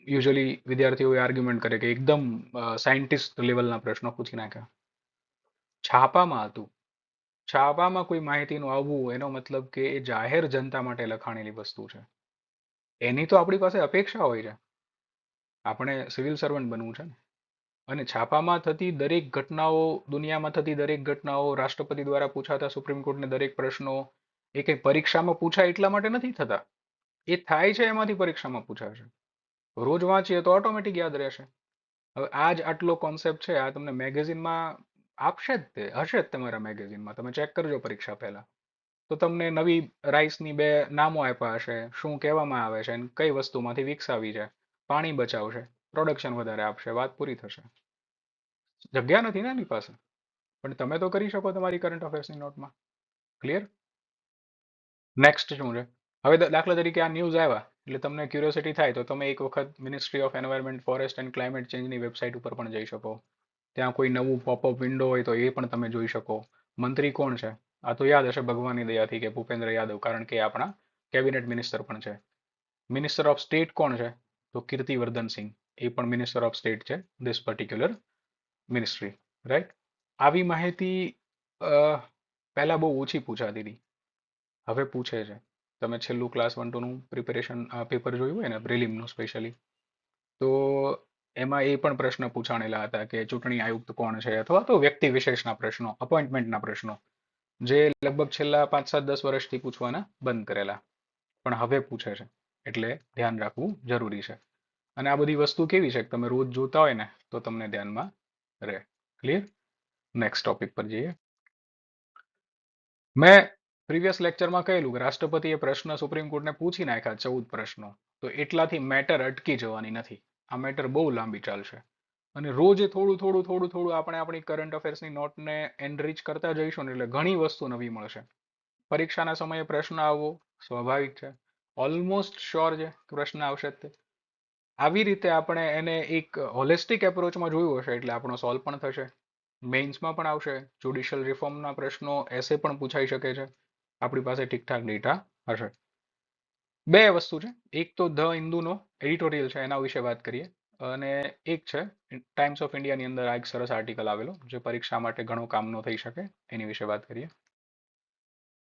યુઝ્યુઅલી વિદ્યાર્થીઓ આર્ગ્યુમેન્ટ કરે કે એકદમ સાયન્ટિસ્ટ લેવલના પ્રશ્નો પૂછી નાખ્યા. છાપામાં હતું. છાપામાં કોઈ માહિતીનું આવવું એનો મતલબ કે એ જાહેર જનતા માટે લખાણેલી વસ્તુ છે. એની તો આપણી પાસે અપેક્ષા હોય છે. આપણે સિવિલ સર્વન્ટ બનવું છે ને, અને છાપામાં થતી દરેક ઘટનાઓ, દુનિયામાં થતી દરેક ઘટનાઓ, રાષ્ટ્રપતિ દ્વારા પૂછાતા સુપ્રીમ કોર્ટને દરેક પ્રશ્નો એ કંઈ પરીક્ષામાં પૂછાય એટલા માટે નથી થતા. એ થાય છે એમાંથી પરીક્ષામાં પૂછાશે. રોજ વાંચીએ તો ઓટોમેટિક યાદ રહેશે. હવે આ જ આટલો કોન્સેપ્ટ છે, આ તમને મેગેઝિનમાં આપશે જ, તે હશે જ તમારા મેગેઝિનમાં, તમે ચેક કરજો પરીક્ષા પહેલા. તો તમને નવી રાઈસની 2 નામો આપ્યા હશે, શું કહેવામાં આવે છે, કઈ વસ્તુમાંથી વિકસાવી છે, પાણી બચાવશે, પ્રોડક્શન વધારે આપશે, વાત પૂરી થશે. જગ્યા નથી ને એની પાસે, પણ તમે તો કરી શકો તમારી કરંટ અફેર્સની નોટમાં. ક્લિયર? નેક્સ્ટ શું છે? હવે દાખલા તરીકે આ ન્યૂઝ આવ્યા એટલે તમને ક્યુરિયોસિટી થાય તો તમે એક વખત ministry of environment, forest and climate ચેન્જની વેબસાઇટ ઉપર પણ જઈ શકો. ત્યાં કોઈ નવું પોપઅપ વિન્ડો હોય તો એ પણ તમે જોઈ શકો. મંત્રી કોણ છે? આ તો યાદ હશે ભગવાનની દયાથી કે ભૂપેન્દ્ર યાદવ, કારણ કે આપણા કેબિનેટ મિનિસ્ટર પણ છે. મિનિસ્ટર ઓફ સ્ટેટ કોણ છે? તો કીર્તિવર્ધન સિંહ, એ પણ મિનિસ્ટર ઓફ સ્ટેટ છે ધીસ પર્ટિક્યુલર મિનિસ્ટ્રી, રાઈટ? આવી માહિતી પહેલા બહુ ઓછી પૂછાતી હતી, હવે પૂછે છે. તમે છેલ્લું ક્લાસ 1-2 નું પ્રિપેરેશન પેપર જોયું હોય ને, પ્રિલિમનું સ્પેશિયલી, તો એમાં એ પણ પ્રશ્ન પૂછાણેલા હતા કે ચૂંટણી આયુક્ત કોણ છે, અથવા તો વ્યક્તિ વિશેષના પ્રશ્નો, અપોઇન્ટમેન્ટના પ્રશ્નો, જે લગભગ છેલ્લા 5-7-10 વર્ષથી પૂછવાના બંધ કરેલા, પણ હવે પૂછે છે, એટલે ધ્યાન રાખવું જરૂરી છે. અને આ બધી વસ્તુ કેવી છે કે તમે રોજ જોતા હોય ને તો તમને ધ્યાનમાં રહે. ક્લિયર? નેક્સ્ટ ટોપિક પર જઈએ. મેં પ્રીવિયસ લેક્ચરમાં કહેલું કે રાષ્ટ્રપતિએ પ્રશ્ન સુપ્રીમ કોર્ટને પૂછી નાખ્યા 14 પ્રશ્નો, તો એટલાથી મેટર અટકી જવાની નથી. આ મેટર બહુ લાંબી ચાલશે અને રોજે થોડું થોડું થોડું થોડું આપણે આપણી કરંટ અફેર્સની નોટને એનરીચ કરતા જઈશું ને એટલે ઘણી વસ્તુ નવી મળશે. પરીક્ષાના સમયે પ્રશ્ન આવવો સ્વાભાવિક છે, ઓલમોસ્ટ શ્યોર છે પ્રશ્ન આવશે જ તે. આવી રીતે આપણે એને એક હોલિસ્ટિક એપ્રોચમાં જોયું હશે એટલે આપણો સોલ્વ પણ થશે. મેઇન્સમાં પણ આવશે, જ્યુડિશિયલ રિફોર્મના પ્રશ્નો એસે પણ પૂછાઈ શકે છે, આપણી પાસે ઠીકઠાક ડેટા હશે. બે વસ્તુ છે, એક તો ધ હિન્દુનો એડિટોરિયલ છે એના વિશે વાત કરીએ, અને એક છે ટાઈમ્સ ઓફ ઇન્ડિયાની અંદર આ એક સરસ આર્ટિકલ આવેલો જે પરીક્ષા માટે ઘણો કામનો થઈ શકે એની વિશે વાત કરીએ.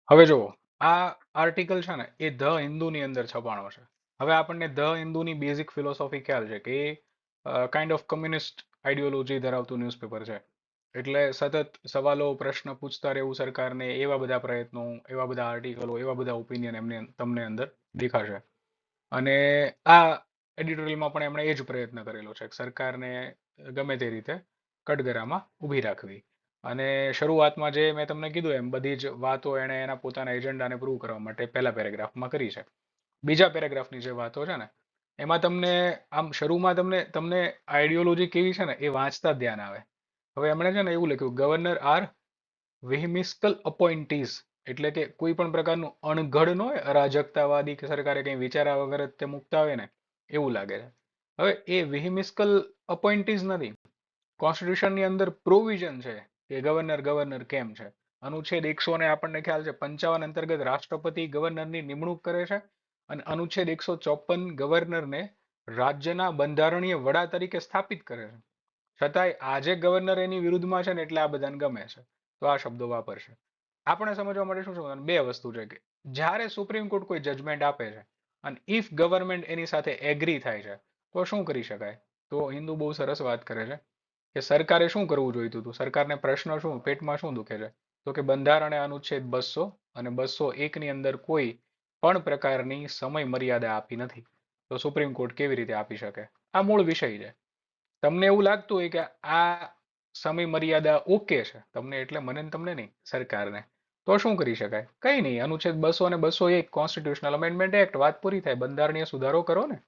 હવે જુઓ, આ આર્ટિકલ છે ને એ ધ હિન્દુની અંદર છપાણો છે. હવે આપણને ધ હિન્દુની બેઝિક ફિલોસોફી ખ્યાલ છે કે એ કાઇન્ડ ઓફ કમ્યુનિસ્ટ આઈડિયોલોજી ધરાવતું ન્યૂઝપેપર છે. એટલે સતત સવાલો પ્રશ્ન પૂછતા રહેવું સરકારને, એવા બધા પ્રયત્નો, એવા બધા આર્ટિકલો, એવા બધા ઓપિનિયન એમને તમને અંદર દેખાશે. અને આ એડિટોરિયલમાં પણ એમણે એ જ પ્રયત્ન કરેલો છે સરકારને ગમે તે રીતે કટઘરામાં ઊભી રાખવી. અને શરૂઆતમાં જે મેં તમને કીધું એમ બધી જ વાતો એણે એના પોતાના એજન્ડાને પ્રૂવ કરવા માટે પહેલા પેરેગ્રાફમાં કરી છે. બીજા પેરેગ્રાફની જે વાતો છે ને એમાં તમને આમ શરૂમાં તમને તમને આઈડિયોલોજી કેવી છે ને એ વાંચતા જ ધ્યાન આવે. હવે એમણે છે ને એવું લખ્યું, ગવર્નર આર વિહિમિસ્કલ અપોઇન્ટીઝ, એટલે કે કોઈ પણ પ્રકારનું અણઘડ ન હોય, અરાજકતાવાદી કે સરકારે કંઈ વિચાર્યા વગર જ તે મુકતા હોય ને એવું લાગે છે. હવે એ વિહિમિસ્કલ અપોઇન્ટીઝ નથી. કોન્સ્ટિટ્યુશનની અંદર પ્રોવિઝન છે કે ગવર્નર ગવર્નર કેમ છે. અનુચ્છેદ 100 ને આપણને ખ્યાલ છે 55 અંતર્ગત રાષ્ટ્રપતિ ગવર્નરની નિમણૂક કરે છે, અને અનુચ્છેદ 154 ગવર્નરને રાજ્યના બંધારણીય વડા તરીકે સ્થાપિત કરે છે. છતાંય આજે ગવર્નર એની વિરુદ્ધમાં છે ને એટલે આ બધાને ગમે છે, તો આ શબ્દો વાપરશે. આપણે સમજવા માટે શું સમજવાનું, બે વસ્તુ છે કે જ્યારે સુપ્રીમ કોર્ટ કોઈ જજમેન્ટ આપે છે અને ઇફ ગવર્મેન્ટ એની સાથે એગ્રી થાય છે તો શું કરી શકાય. તો હિન્દુ બહુ સરસ વાત કરે છે કે સરકારે શું કરવું જોઈતું હતું. સરકારને પ્રશ્ન શું, પેટમાં શું દુખે છે, તો કે બંધારણે અનુચ્છેદ 200 અને 201 ની અંદર કોઈ પણ પ્રકારની સમય મર્યાદા આપી નથી, તો સુપ્રીમ કોર્ટ કેવી રીતે આપી શકે. આ મૂળ વિષય છે. તમને એવું લાગતું હોય કે આ સમય મર્યાદા ઓકે છે તમને, એટલે મને ને તમને નહીં, સરકારને, તો શું કરી શકાય. કઈ નહીં, અનુચ્છેદ 200 અને 201 કોન્સ્ટિટ્યુશનલ અમેન્ડમેન્ટ એક્ટ, વાત પૂરી થાય. બંધારણીય સુધારો કરો ને.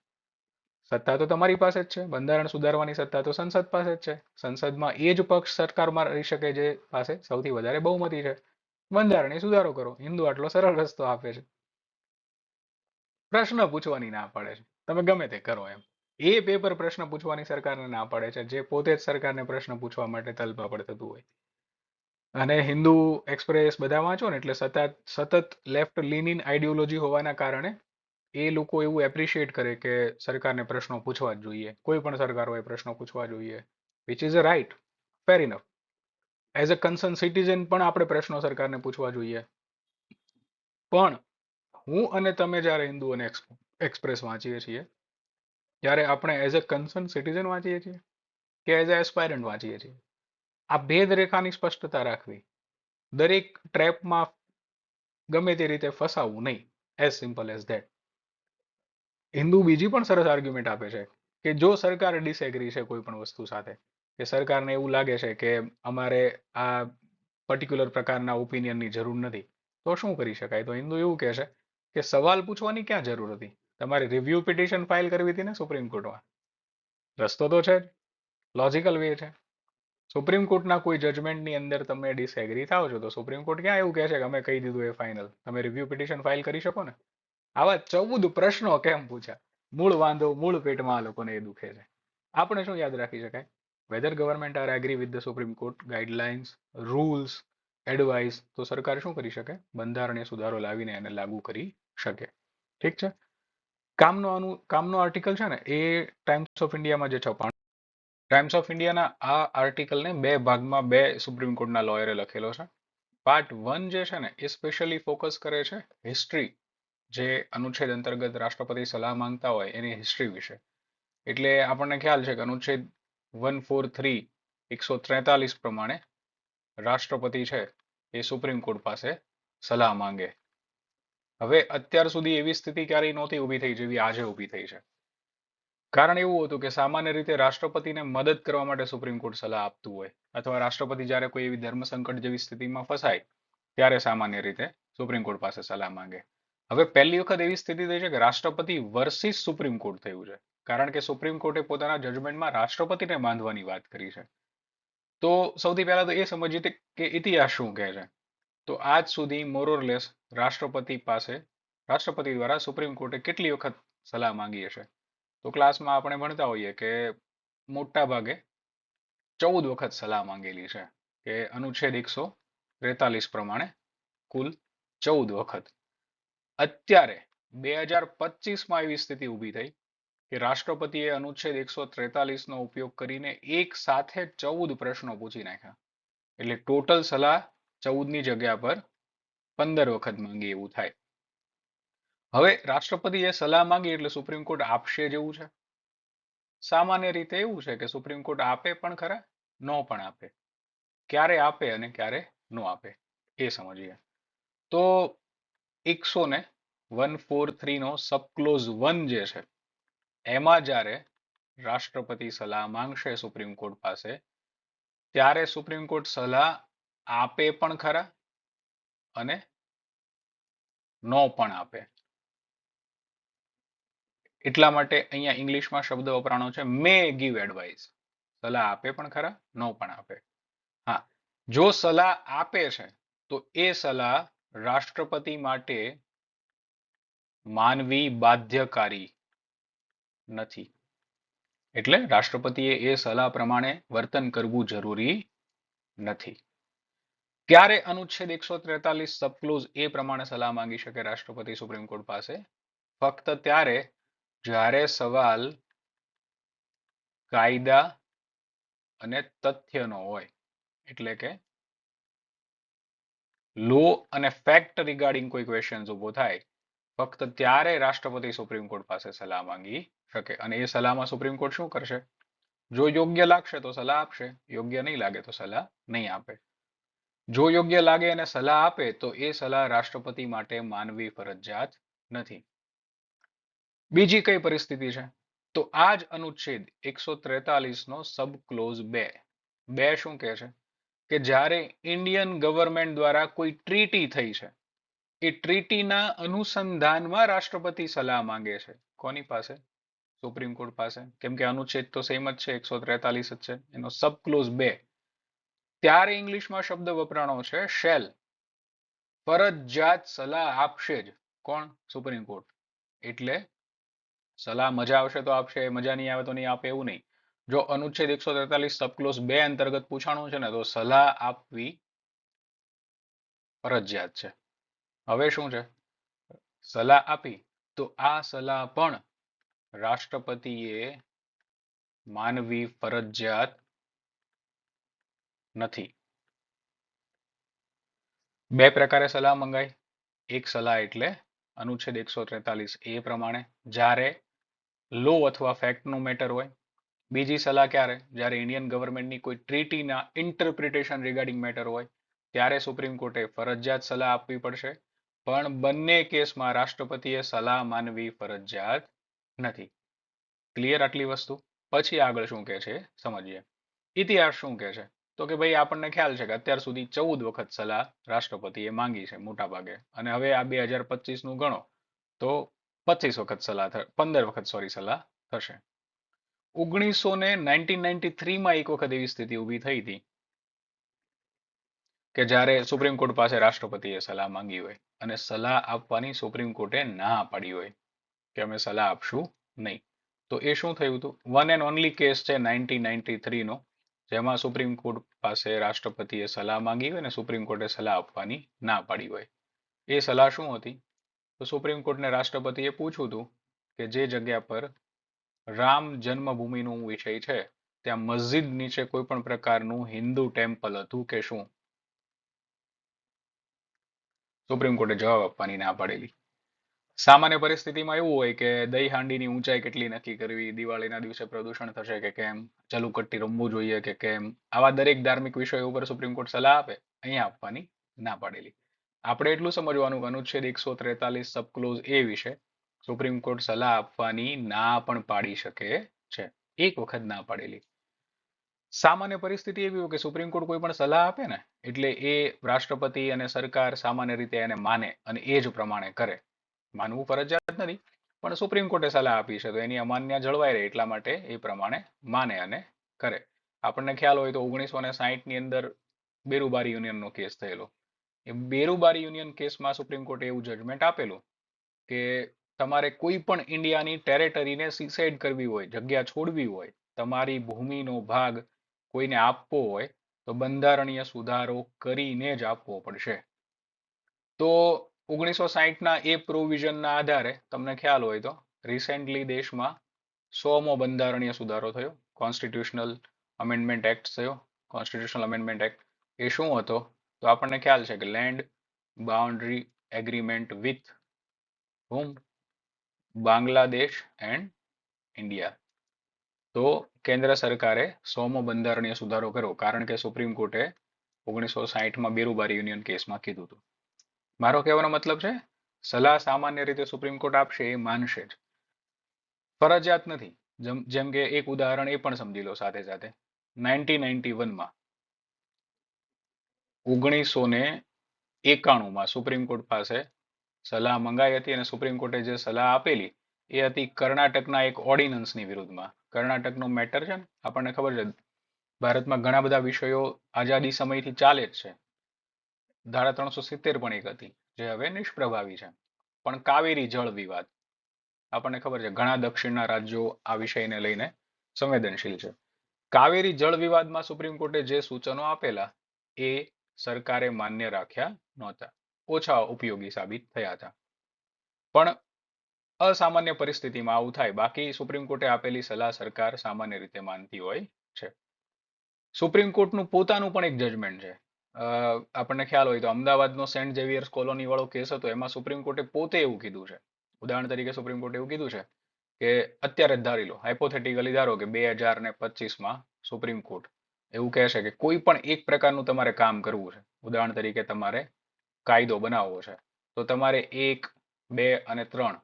સત્તા તો તમારી પાસે જ છે, બંધારણ સુધારવાની સત્તા તો સંસદ પાસે જ છે. સંસદમાં એ જ પક્ષ સરકારમાં રહી શકે જે પાસે સૌથી વધારે બહુમતી છે. બંધારણીય સુધારો કરો. હિન્દુ આટલો સરળ રસ્તો આપે છે. પ્રશ્ન પૂછવાની ના પાડે છે, તમે ગમે તે કરો એમ. એ પેપર પ્રશ્ન પૂછવાની સરકારને ના પાડે છે, જે પોતે જ સરકારને પ્રશ્ન પૂછવા માટે તલપાપડ થતું હોય. અને હિન્દુ એક્સપ્રેસ બધા વાંચો ને એટલે સતત સતત લેફ્ટ લીનિન આઈડિયોલોજી હોવાના કારણે એ લોકો એવું એપ્રિશિએટ કરે કે સરકારને પ્રશ્નો પૂછવા જ જોઈએ, કોઈ પણ સરકાર હોય પ્રશ્નો પૂછવા જોઈએ, which is a right, fair enough. As a concern citizen પણ આપણે પ્રશ્નો સરકારને પૂછવા જોઈએ. પણ હું અને તમે જ્યારે હિન્દુ અને એક્સપ્રેસ વાંચીએ છીએ ત્યારે આપણે એઝ અ કન્સર્ન સિટીઝન વાંચીએ છીએ કે એઝ અ એસ્પાયરન્ટ વાંચીએ છીએ. આ ભેદ રેખાની સ્પષ્ટતા રાખવી. દરેક ટ્રેપમાં ગમે તે રીતે ફસાવવું નહીં. As simple as that. Hindu બીજી પણ સરસ આર્ગ્યુમેન્ટ આપે છે કે જો સરકાર ડિસએગ્રી છે કોઈ પણ વસ્તુ સાથે, કે સરકારને એવું લાગે છે કે અમારે આ પર્ટિક્યુલર પ્રકારના ઓપિનિયનની જરૂર નથી, તો શું કરી શકાય. તો હિન્દુ એવું કહે છે કે સવાલ પૂછવાની ક્યાં જરૂર હતી, તમારે રિવ્યુ પિટિશન ફાઇલ કરવી હતી ને સુપ્રીમ કોર્ટમાં. રસ્તો તો છે જ, લોજિકલ વે છે. સુપ્રીમ કોર્ટના કોઈ જજમેન્ટની અંદર તમે ડિસએગ્રી થાવ છો તો સુપ્રીમ કોર્ટ ક્યાં એવું કહે છે કે અમે કહી દીધું એ ફાઇનલ, તમે રિવ્યુ પિટિશન ફાઇલ કરી શકો ને. આવા 14 પ્રશ્નો કેમ પૂછ્યા, મૂળ વાંધો મૂળ પેટમાં આ લોકોને એ દુખે છે. આપણે શું યાદ રાખી શકાય, whether government are agree with the Supreme Court guidelines, rules, advice, તો સરકાર શું કરી શકે, બંધારણીય સુધારો લાવીને એને લાગુ કરી શકે. ઠીક છે. કામનો આર્ટિકલ છે ને એ ટાઈમ્સ ઓફ ઇન્ડિયામાં જે છપાણું, ટાઈમ્સ ઓફ ઇન્ડિયાના આ આર્ટિકલને બે ભાગમાં બે સુપ્રીમ કોર્ટના લોયરે લખેલો છે. પાર્ટ 1 જે છે ને એ સ્પેશિયલી ફોકસ કરે છે હિસ્ટ્રી, જે અનુચ્છેદ અંતર્ગત રાષ્ટ્રપતિ સલાહ માંગતા હોય એની હિસ્ટ્રી વિશે. એટલે આપણને ખ્યાલ છે કે અનુચ્છેદ 143 143 પ્રમાણે રાષ્ટ્રપતિ છે એ સુપ્રીમ કોર્ટ પાસે સલાહ માંગે. હવે અત્યાર સુધી એવી સ્થિતિ ક્યારેય નહોતી ઊભી થઈ જેવી આજે ઊભી થઈ છે. કારણ એવું હતું કે સામાન્ય રીતે રાષ્ટ્રપતિને મદદ કરવા માટે સુપ્રીમ કોર્ટ સલાહ આપતું હોય, અથવા રાષ્ટ્રપતિ જ્યારે કોઈ એવી ધર્મ સંકટ જેવી સ્થિતિમાં ફસાય ત્યારે સામાન્ય રીતે સુપ્રીમ કોર્ટ પાસે સલાહ માંગે. હવે પહેલી વખત એવી સ્થિતિ થઈ છે કે રાષ્ટ્રપતિ વર્સિસ સુપ્રીમ કોર્ટ થયું છે, કારણ કે સુપ્રીમ કોર્ટે પોતાના જજમેન્ટમાં રાષ્ટ્રપતિને બાંધવાની વાત કરી છે. તો સૌથી પહેલા તો એ સમજીએ કે ઇતિહાસ શું કહે છે. તો આજ સુધી મોરોરલેસ રાષ્ટ્રપતિ દ્વારા સુપ્રીમ કોર્ટે કેટલી વખત સલાહ માંગી હશે? તો ક્લાસમાં આપણે ભણતા હોઈએ કે મોટા ભાગે 14 વખત સલાહ માંગેલી છે, કે અનુચ્છેદ 143 પ્રમાણે કુલ 14 વખત. અત્યારે 2025માં એવી સ્થિતિ ઊભી થઈ કે રાષ્ટ્રપતિએ અનુચ્છેદ 143 નો ઉપયોગ કરીને એક સાથે 14 પ્રશ્નો પૂછી નાખ્યા. એટલે ટોટલ સલાહ 14 ની જગ્યા પર 15 વખત માંગી એવું થાય. હવે રાષ્ટ્રપતિએ સલાહ માંગી એટલે સુપ્રીમ કોર્ટ આપશે જેવું છે? સામાન્ય રીતે એવું છે કે સુપ્રીમ કોર્ટ આપે પણ ખરા, નો પણ આપે. ક્યારે આપે અને ક્યારે નો આપે એ સમજીએ. તો 143 નો સબક્લોઝ 1 જે છે એમાં જ્યારે રાષ્ટ્રપતિ સલાહ માંગશે સુપ્રીમ કોર્ટ પાસે, ત્યારે સુપ્રીમ કોર્ટ સલાહ આપે પણ ખરા અને નો પણ આપે. એટલા માટે અહીંયા ઇંગ્લિશમાં શબ્દ વપરાણો છે મે ગીવ એડવાઇસ. સલાહ આપે પણ ખરા, નો પણ આપે. હા, જો સલાહ આપે છે તો એ સલાહ રાષ્ટ્રપતિ માટે માનવી બાધ્યકારી નથી. એટલે રાષ્ટ્રપતિએ એ સલાહ પ્રમાણે વર્તન કરવું જરૂરી નથી. ક્યારે અનુચ્છેદ 143 સબક્લોઝ એ પ્રમાણે સલાહ માંગી શકે રાષ્ટ્રપતિ સુપ્રીમ કોર્ટ પાસે? ફક્ત ત્યારે જ્યારે સવાલ કાયદા અને તથ્યનો હોય. એટલે કે લો અને ફેક્ટ રિગાર્ડિંગ કોઈ ક્વેશ્ચન ઉભો થાય, ફક્ત ત્યારે રાષ્ટ્રપતિ સુપ્રીમ કોર્ટ પાસે સલાહ માંગી શકે. અને એ સલાહમાં સુપ્રીમ કોર્ટ શું કરશે? જો યોગ્ય લાગશે તો સલાહ આપશે, યોગ્ય નહીં લાગે તો સલાહ નહીં આપે. જો યોગ્ય લાગે અને સલાહ આપે તો એ સલાહ રાષ્ટ્રપતિ માટે માનવી ફરજિયાત નથી. બીજી કઈ પરિસ્થિતિ છે? તો આ જ અનુચ્છેદ 143 નો સબ ક્લોઝ 2 શું કહે છે કે જ્યારે ઇન્ડિયન ગવર્મેન્ટ દ્વારા કોઈ ટ્રીટી થઈ છે, એ ટ્રીટીના અનુસંધાનમાં રાષ્ટ્રપતિ સલાહ માંગે છે. કોની પાસે? સુપ્રીમ કોર્ટ પાસે. કેમ કે અનુચ્છેદ તો સેમ જ છે, 143 જ છે. એનો સબ ક્લોઝ 2. ત્યારે ઇંગ્લિશમાં શબ્દ વપરાણો છે શેલ. ફરજિયાત સલાહ આપશે જ. કોણ? Supreme court. એટલે સલાહ મજા આવશે તો આપશે, મજા નહીં આવે તો નહીં આપે એવું નહીં. જો અનુચ્છેદ 143 સબક્લોઝ 2 અંતર્ગત પૂછાણું છે ને તો સલાહ આપવી ફરજિયાત છે. હવે શું છે? સલાહ આપી તો આ સલાહ પણ રાષ્ટ્રપતિએ માનવી ફરજિયાત નથી. બે પ્રકારે સલાહ મંગાય. એક સલાહ એટલે અનુચ્છેદ 143 એ પ્રમાણે, જ્યારે લો અથવા ફેક્ટનું મેટર હોય. બીજી સલાહ ક્યારે? જ્યારે ઇન્ડિયન ગવર્મેન્ટની કોઈ ટ્રીટીના ઇન્ટરપ્રિટેશન રિગાર્ડિંગ મેટર હોય, ત્યારે સુપ્રીમ કોર્ટે ફરજિયાત સલાહ આપવી પડશે. પણ બંને કેસમાં રાષ્ટ્રપતિએ સલાહ માનવી ફરજિયાત નથી. ક્લિયર આટલી વસ્તુ? પછી આગળ શું કહે છે સમજીએ. ઇતિહાસ શું કહે છે? તો કે ભાઈ આપણને ખ્યાલ છે કે અત્યાર સુધી 14 વખત સલાહ રાષ્ટ્રપતિએ માંગી છે મોટા ભાગે, અને હવે આ 2025 નું ગણો તો 25 વખત સલાહ 15 વખત સલાહ થશે. 1993માં એક વખત એવી સ્થિતિ ઊભી થઈ હતી કે જ્યારે સુપ્રીમ કોર્ટ પાસે રાષ્ટ્રપતિએ સલાહ માંગી હોય અને સલાહ આપવાની સુપ્રીમ કોર્ટે ના પાડી હોય કે અમે સલાહ આપશું નહીં. તો એ શું થયું હતું? વન એન્ડ ઓનલી કેસ છે 1993 નો, જેમાં સુપ્રીમ કોર્ટ પાસે રાષ્ટ્રપતિએ સલાહ માંગી હોય અને સુપ્રીમ કોર્ટે સલાહ આપવાની ના પાડી હોય. એ સલાહ શું હતી? તો સુપ્રીમ કોર્ટને રાષ્ટ્રપતિએ પૂછ્યું હતું કે જે જગ્યા પર રામ જન્મભૂમિનું વિષય છે ત્યાં મસ્જિદ નીચે કોઈ પણ પ્રકારનું હિન્દુ ટેમ્પલ હતું કે શું? સુપ્રીમ કોર્ટે જવાબ આપવાની ના પાડેલી. સામાન્ય પરિસ્થિતિમાં એવું હોય કે દહીં હાંડીની ઊંચાઈ કેટલી નક્કી કરવી, દિવાળીના દિવસે પ્રદૂષણ થશે કે કેમ, ચલુકટ્ટી રમવું જોઈએ કે કેમ, આવા દરેક ધાર્મિક વિષયો ઉપર સુપ્રીમ કોર્ટ સલાહ આપે, અહીંયા આપવાની ના પાડેલી. આપણે એટલું સમજવાનું કે અનુચ્છેદ 143 સબક્લોઝ એ વિશે સુપ્રીમ કોર્ટ સલાહ આપવાની ના પણ પાડી શકે છે. એક વખત ના પાડેલી. સામાન્ય પરિસ્થિતિ એવી હોય કે સુપ્રીમ કોર્ટ કોઈ પણ સલાહ આપે ને એટલે એ રાષ્ટ્રપતિ અને સરકાર સામાન્ય રીતે એને માને અને એ જ પ્રમાણે કરે. માનવું ફરજિયાત નથી, પણ સુપ્રીમ કોર્ટે સલાહ આપી છે તો એની અમાન્ય જળવાઈ રહે એટલા માટે એ પ્રમાણે માને અને કરે. આપણને ખ્યાલ હોય તો 1960 ની અંદર બેરુબારી યુનિયનનો કેસ થયેલો. એ બેરુબારી યુનિયન કેસમાં સુપ્રીમ કોર્ટે એવું જજમેન્ટ આપેલું કે તમારે કોઈ પણ ઇન્ડિયાની ટેરેટરીને સિસાઇડ કરવી હોય, જગ્યા છોડવી હોય, તમારી ભૂમિનો ભાગ કોઈને આપવો હોય તો બંધારણીય સુધારો કરીને જ આપવો પડશે. તો 1960ના એ પ્રોવિઝનના આધારે તમને ખ્યાલ હોય તો રિસેન્ટલી દેશમાં 100મો બંધારણીય સુધારો થયો, કોન્સ્ટિટ્યુશનલ અમેન્ડમેન્ટ એક્ટ થયો. કોન્સ્ટિટ્યુશનલ અમેન્ડમેન્ટ એક્ટ એ શું હતો તો આપણને ખ્યાલ છે કે land boundary agreement with whom, Bangladesh and India. તો કેન્દ્ર સરકારે 100મો બંધારણીય સુધારો કર્યો કારણ કે સુપ્રીમ કોર્ટે 1960માં બેરુબારી યુનિયન કેસમાં કીધું હતું. મારો કહેવાનો મતલબ છે સલાહ સામાન્ય રીતે સુપ્રીમ કોર્ટ આપશે એ માનશે જ, ફરજિયાત નથી. જેમ કે એક ઉદાહરણ એ પણ સમજી લો સાથે સાથે. 1991માં 1991માં સુપ્રીમ કોર્ટ પાસે સલાહ મંગાઈ હતી અને સુપ્રીમ કોર્ટે જે સલાહ આપેલી એ હતી કર્ણાટકના એક ઓર્ડિનન્સની વિરુદ્ધમાં. કર્ણાટકનો મેટર છે ને આપણને ખબર છે ભારતમાં ઘણા બધા વિષયો આઝાદી સમયથી ચાલે જ છે. ધારા 370 પણ એક હતી જે હવે નિષ્પ્રભાવી છે. પણ કાવેરી જળ વિવાદ આપણને ખબર છે ઘણા દક્ષિણના રાજ્યો આ વિષયને લઈને સંવેદનશીલ છે. કાવેરી જળ વિવાદમાં સુપ્રીમ કોર્ટે જે સૂચનો આપેલા એ સરકારે માન્ય રાખ્યા નહોતા, ઓછા ઉપયોગી સાબિત થયા હતા. પણ અસામાન્ય પરિસ્થિતિમાં આવું થાય, બાકી સુપ્રીમ કોર્ટે આપેલી સલાહ સરકાર સામાન્ય રીતે માનતી હોય છે. સુપ્રીમ કોર્ટનું પોતાનું પણ એક જજમેન્ટ છે. આપણને ખ્યાલ હોય તો અમદાવાદનો સેન્ટ ઝેવિયર્સ કોલોની વાળો કેસ હતો એમાં સુપ્રીમ કોર્ટે પોતે એવું કીધું છે. ઉદાહરણ તરીકે સુપ્રીમ કોર્ટે એવું કીધું છે કે અત્યારે જ ધારી લો, હાઇપોથેટિકલી ધારો કે 2025માં સુપ્રીમ કોર્ટ એવું કહે છે કે કોઈ પણ એક પ્રકારનું તમારે કામ કરવું છે. ઉદાહરણ તરીકે તમારે કાયદો બનાવવો છે તો તમારે 1, 2 અને 3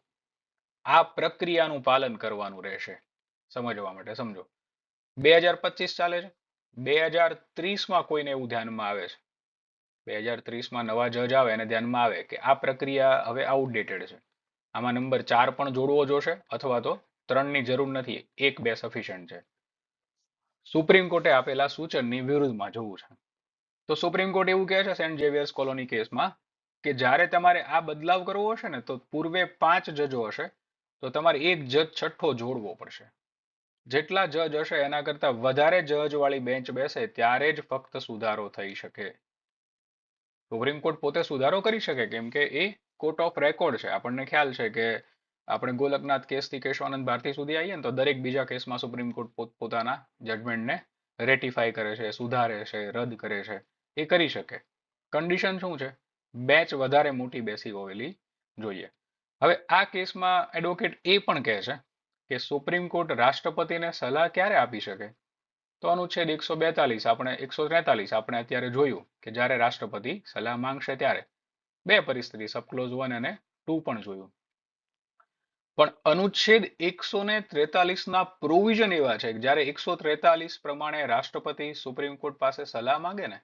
આ પ્રક્રિયાનું પાલન કરવાનું રહેશે. સમજવા માટે સમજો. 2025 ચાલે છે, 2030માં કોઈને એવું ધ્યાનમાં આવે છે, 2030માં નવા જજ આવે અને ધ્યાનમાં આવે કે આ પ્રક્રિયા હવે આઉટડેટેડ છે, આમાં નંબર 4 પણ જોડવો જોશે અથવા તો 3ની જરૂર નથી, 1, 2 સફિશિયન્ટ છે. સુપ્રીમ કોર્ટે આપેલા સૂચનની વિરુદ્ધમાં જવું છે તો સુપ્રીમ કોર્ટ એવું કહે છે સેન્ટ ઝેવિયર્સ કોલોની કેસમાં કે જ્યારે તમારે આ બદલાવ કરવો હશે ને તો પૂર્વે 5 જજો હશે તો તમારે એક જજ છઠ્ઠો જોડવો પડશે. જેટલા જજ હશે એના કરતા વધારે જજ વાળી બેન્ચ બેસે ત્યારે જ ફક્ત સુધારો થઈ શકે. સુપ્રીમ કોર્ટ પોતે સુધારો કરી શકે કેમ કે એ કોર્ટ ઓફ રેકોર્ડ છે. આપણને ખ્યાલ છે કે આપણે ગોલકનાથ કેસથી કેશવાનંદ ભારતી સુધી આવીએ ને તો દરેક બીજા કેસમાં સુપ્રીમ કોર્ટ પોતાના જજમેન્ટને રેટિફાઈ કરે છે, સુધારે છે, રદ કરે છે. એ કરી શકે. કન્ડિશન શું છે? બેન્ચ વધારે મોટી બેસી હોવેલી જોઈએ. હવે આ કેસમાં એડવોકેટ એ પણ કહે છે કે સુપ્રીમ કોર્ટ રાષ્ટ્રપતિને સલાહ ક્યારે આપી શકે તો અનુચ્છેદ 143 આપણે અત્યારે જોયું કે જ્યારે રાષ્ટ્રપતિ સલાહ માંગશે ત્યારે બે પરિસ્થિતિ સબક્લોઝ 1 અને 2 પણ જોયું. પણ અનુચ્છેદ 143ના પ્રોવિઝન એવા છે કે જ્યારે 143 પ્રમાણે રાષ્ટ્રપતિ સુપ્રીમ કોર્ટ પાસે સલાહ માંગે ને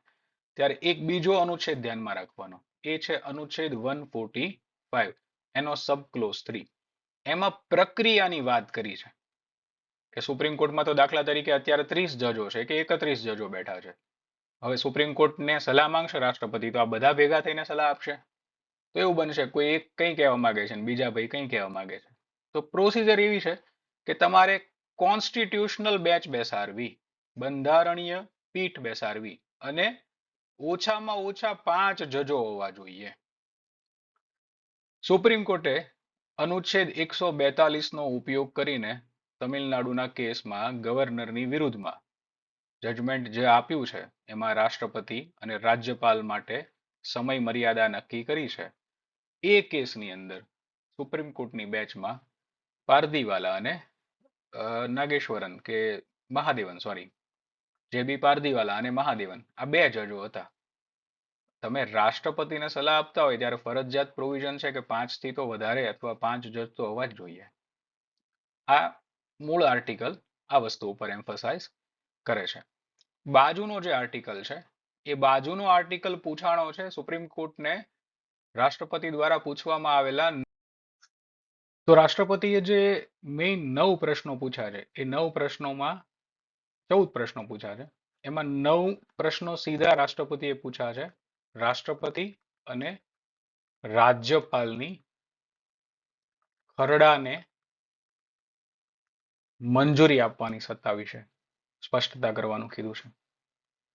ત્યારે એક બીજો અનુચ્છેદ ધ્યાનમાં રાખવાનો, એ છે અનુચ્છેદ 145, એનો સબક્લોઝ 3. એમાં પ્રક્રિયાની વાત કરી છે કે સુપ્રીમ કોર્ટમાં તો દાખલા તરીકે અત્યારે 30 જજો છે કે 31 જજો બેઠા છે. હવે સુપ્રીમ કોર્ટને સલાહ માંગશે રાષ્ટ્રપતિ તો આ બધા ભેગા થઈને સલાહ આપશે તો એવું બનશે કોઈ એક કંઈ કહેવા માંગે છે અને બીજા ભાઈ કંઈ કહેવા માંગે છે. તો પ્રોસિજર એવી છે કે તમારે કોન્સ્ટિટ્યુશનલ બેન્ચ બેસાડવી, બંધારણીય પીઠ બેસાડવી અને ઓછામાં ઓછા 5 જજો હોવા જોઈએ. સુપ્રીમ કોર્ટે અનુચ્છેદ 142નો ઉપયોગ કરીને તમિલનાડુના કેસમાં ગવર્નરની વિરુદ્ધમાં જજમેન્ટ જે આપ્યું છે એમાં રાષ્ટ્રપતિ અને રાજ્યપાલ માટે સમય મર્યાદા નક્કી કરી છે. એ કેસની અંદર સુપ્રીમ કોર્ટની બેચમાં પારદીવાલા અને નાગેશ્વરન કે મહાદેવન સોરી જે.બી. પારદીવાલા અને મહાદેવન આ બે જજો હતા. તમે રાષ્ટ્રપતિને સલાહ આપતા હોય ત્યારે ફરજિયાત પ્રોવિઝન છે કે 5 થી તો વધારે અથવા 5 જજ તો હોવા જ જોઈએ. આ મૂળ આર્ટિકલ આ વસ્તુ ઉપર એમ્ફસાઇઝ કરે છે. બાજુનો જે આર્ટિકલ છે એ બાજુનો આર્ટિકલ પૂછાણો છે સુપ્રીમ કોર્ટને રાષ્ટ્રપતિ દ્વારા પૂછવામાં આવેલા. તો રાષ્ટ્રપતિએ જે મેઇન 9 પ્રશ્નો પૂછ્યા છે એ 9 પ્રશ્નોમાં 14 પ્રશ્નો પૂછ્યા છે. એમાં 9 પ્રશ્નો સીધા રાષ્ટ્રપતિએ પૂછ્યા છે રાષ્ટ્રપતિ અને રાજ્યપાલની ખરડાને મંજૂરી આપવાની સત્તા વિશે સ્પષ્ટતા કરવાનું કીધું છે.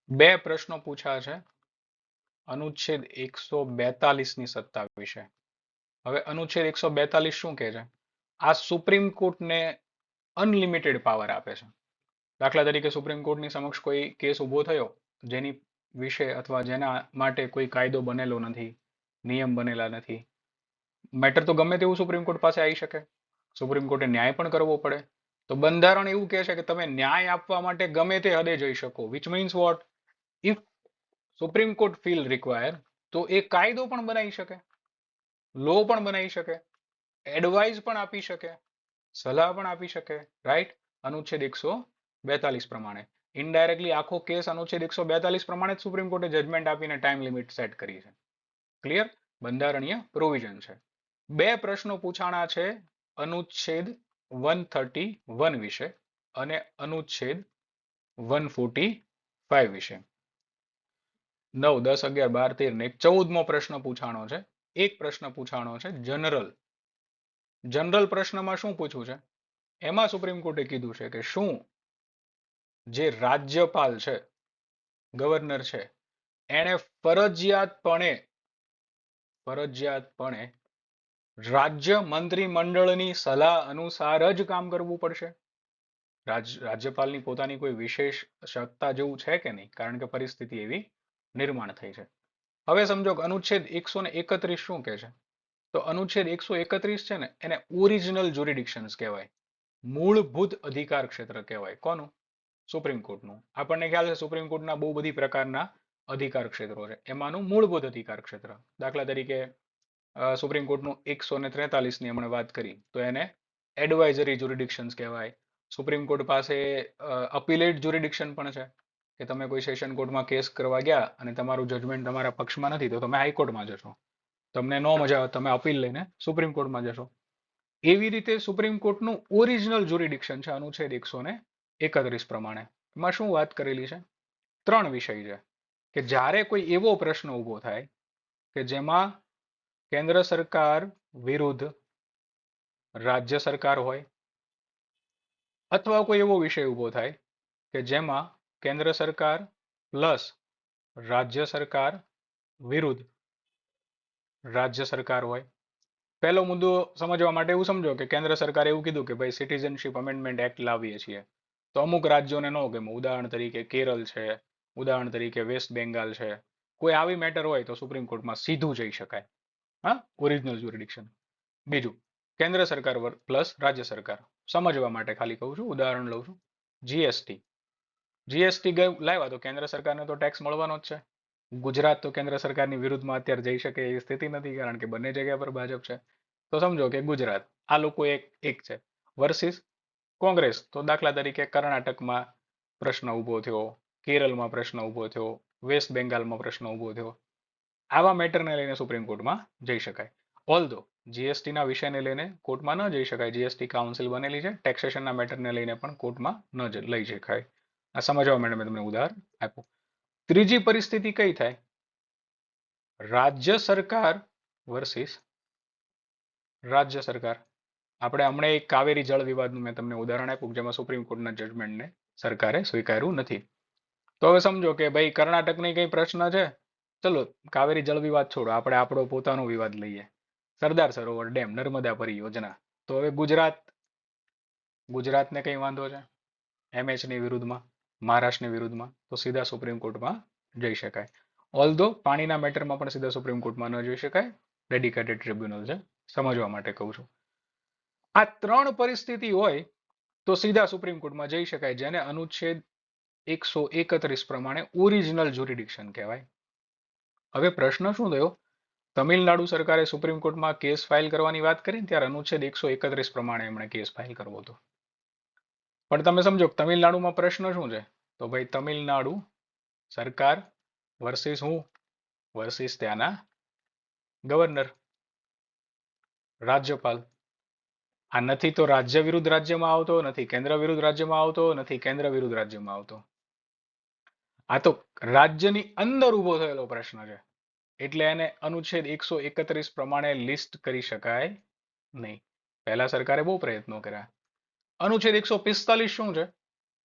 2 પ્રશ્નો પૂછ્યા છે અનુચ્છેદ 142 ની સત્તા વિશે. હવે અનુચ્છેદ 142 શું કહે છે? આ સુપ્રીમ કોર્ટને અનલિમિટેડ પાવર આપે છે. દાખલા તરીકે સુપ્રીમ કોર્ટની સમક્ષ કોઈ કેસ ઉભો થયો જેની વિશે અથવા જેના માટે કોઈ કાયદો બનેલો નથી, નિયમ બનેલા નથી, મેટર તો ગમે તેવું સુપ્રીમ કોર્ટ પાસે આવી શકે. સુપ્રીમ કોર્ટે ન્યાય પણ કરવો પડે. તો બંધારણ એવું કહે છે કે તમે ન્યાય આપવા માટે ગમે તે હદે જઈ શકો. Which means what? If supreme court feel require તો એ કાયદો પણ બનાવી શકે, લો પણ બનાવી શકે, એડવાઇસ પણ આપી શકે, સલાહ પણ આપી શકે. રાઈટ? અનુચ્છેદ 142 પ્રમાણે ઇનડાયરેક્ટલી આખો કેસ અનુચ્છેદ 142 પ્રમાણે જ સુપ્રીમ કોર્ટે જજમેન્ટ આપીને ટાઈમ લિમિટ સેટ કરી છે. ક્લિયર? બંધારણીય પ્રોવિઝન છે. 2 પ્રશ્નો પૂછાણા છે અનુચ્છેદ 131 વિશે અને અનુચ્છેદ 145 વિશે. 9, 10, 11, 12, 13 ને 14મો પ્રશ્ન પૂછાણો છે. એક પ્રશ્ન પૂછાણો છે જનરલ. જનરલ પ્રશ્નમાં શું પૂછ્યું છે? એમાં સુપ્રીમ કોર્ટે કીધું છે કે શું જે રાજ્યપાલ છે, ગવર્નર છે, એને ફરજિયાતપણે રાજ્ય મંત્રીમંડળની સલાહ અનુસાર જ કામ કરવું પડશે? રાજ્યપાલની પોતાની કોઈ વિશેષ સત્તા જેવું છે કે નહીં? કારણ કે પરિસ્થિતિ એવી નિર્માણ થઈ છે. હવે સમજો કે અનુચ્છેદ 131 શું કહે છે? તો અનુચ્છેદ 131 છે ને એને ઓરિજિનલ જ્યુરિડિક્શન્સ કહેવાય. મૂળભૂત અધિકાર ક્ષેત્ર કહેવાય. કોનું? સુપ્રીમ કોર્ટનું. આપણને ખ્યાલ છે સુપ્રીમ કોર્ટના બહુ બધી પ્રકારના અધિકાર ક્ષેત્રો છે. એમાંનું મૂળભૂત અધિકાર ક્ષેત્ર. દાખલા તરીકે સુપ્રીમ કોર્ટનું 143 ની હમણાં વાત કરી તો એને એડવાઇઝરી જ્યુરિડિક્શન્સ કહેવાય. સુપ્રીમ કોર્ટ પાસે અપીલેટ જ્યુરિડિક્શન પણ છે કે તમે કોઈ સેશન કોર્ટમાં કેસ કરવા ગયા અને તમારું જજમેન્ટ તમારા પક્ષમાં નથી તો તમે હાઈકોર્ટમાં જશો. તમને ન મજા આવે તમે અપીલ લઈને સુપ્રીમ કોર્ટમાં જશો. એવી રીતે સુપ્રીમ કોર્ટનું ઓરિજિનલ જ્યુરિડિક્શન છે અનુચ્છેદ 131 પ્રમાણે. એમાં શું વાત કરેલી છે? 3 વિષય છે કે જ્યારે કોઈ એવો પ્રશ્ન ઉભો થાય કે જેમાં કેન્દ્ર સરકાર વિરુદ્ધ રાજ્ય સરકાર હોય અથવા કોઈ એવો વિષય ઉભો થાય કે જેમાં કેન્દ્ર સરકાર પ્લસ રાજ્ય સરકાર વિરુદ્ધ રાજ્ય સરકાર હોય. પહેલો મુદ્દો સમજવા માટે એવું સમજો કે કેન્દ્ર સરકારે એવું કીધું કે ભાઈ સિટીઝનશીપ અમેન્ડમેન્ટ એક્ટ લાવીએ છીએ તો અમુક રાજ્યોને ન ગમે. ઉદાહરણ તરીકે કેરળ છે, ઉદાહરણ તરીકે વેસ્ટ બેંગાલ છે. કોઈ આવી મેટર હોય તો સુપ્રીમ કોર્ટમાં સીધું જઈ શકાય. હા, ઓરિજિનલ જ્યુરિડિક્શન. બીજું, કેન્દ્ર સરકાર પ્લસ રાજ્ય સરકાર. સમજવા માટે ખાલી કહું છું, ઉદાહરણ લઉં છું. જીએસટી. જીએસટી લાવ્યા તો કેન્દ્ર સરકારને તો ટેક્સ મળવાનો જ છે. ગુજરાત તો કેન્દ્ર સરકારની વિરુદ્ધમાં અત્યારે જઈ શકે એવી સ્થિતિ નથી કારણ કે બંને જગ્યા પર ભાજપ છે. તો સમજો કે ગુજરાત આ લોકો એક છે વર્સિસ કોંગ્રેસ. તો દાખલા તરીકે કર્ણાટકમાં પ્રશ્ન ઉભો થયો, કેરળમાં પ્રશ્ન ઉભો થયો, વેસ્ટ બેંગાલમાં પ્રશ્ન ઉભો થયો. આવા મેટરને લઈને સુપ્રીમ કોર્ટમાં જઈ શકાય. ઓલ્ધો જીએસટીના વિષયને લઈને કોર્ટમાં ન જઈ શકાય. જીએસટી કાઉન્સિલ બનેલી છે. ટેક્સેશનના મેટરને લઈને પણ કોર્ટમાં ન લઈ શકાય. આ સમજવા માટે મેં તમને ઉદાહરણ આપ્યું. ત્રીજી પરિસ્થિતિ કઈ થાય? રાજ્ય સરકાર વર્સિસ રાજ્ય સરકાર. આપણે હમણાં એક કાવેરી જળ વિવાદનું મેં તમને ઉદાહરણ આપ્યું જેમાં સુપ્રીમ કોર્ટના જજમેન્ટને સરકારે સ્વીકાર્યું નથી. તો હવે સમજો કે ભાઈ કર્ણાટકની કઈ પ્રશ્ન છે, ચલો કાવેરી જળ વિવાદ છોડો, આપણે આપણો પોતાનો વિવાદ લઈએ. સરદાર સરોવર ડેમ, નર્મદા પરિયોજના. તો હવે ગુજરાતને કઈ વાંધો છે એમએચની વિરુદ્ધમાં, મહારાષ્ટ્રની વિરુદ્ધમાં, તો સીધા સુપ્રીમ કોર્ટમાં જઈ શકાય. ઓલ્ધો પાણીના મેટરમાં પણ સીધા સુપ્રીમ કોર્ટમાં ન જઈ શકાય, ડેડિકેટેડ ટ્રિબ્યુનલ છે સમજવા માટે કહું છું. આ ત્રણ પરિસ્થિતિ હોય તો સીધા સુપ્રીમ કોર્ટમાં જઈ શકાય, જેને અનુચ્છેદ 131 પ્રમાણે ઓરિજિનલ જ્યુરિડિક્શન કહેવાય. હવે પ્રશ્ન શું થયો? તમિલનાડુ સરકારે સુપ્રીમ કોર્ટમાં કેસ ફાઇલ કરવાની વાત કરી ત્યારે અનુચ્છેદ 131 પ્રમાણે એમણે કેસ ફાઇલ કરવો હતો. પણ તમે સમજો તમિલનાડુમાં પ્રશ્ન શું છે? તો ભાઈ તમિલનાડુ સરકાર વર્સિસ હું વર્સિસ ત્યાંના ગવર્નર, રાજ્યપાલ. આ નથી તો રાજ્ય વિરુદ્ધ રાજ્યમાં આવતો, નથી કેન્દ્ર વિરુદ્ધ રાજ્યમાં આવતો, નથી કેન્દ્ર વિરુદ્ધ રાજ્યમાં આવતો. આ તો રાજ્યની અંદર ઉભો થયેલો પ્રશ્ન છે, એટલે એને અનુચ્છેદ 131 પ્રમાણે લિસ્ટ કરી શકાય નહીં. પહેલા સરકારે બહુ પ્રયત્નો કર્યા. અનુચ્છેદ 145 શું છે?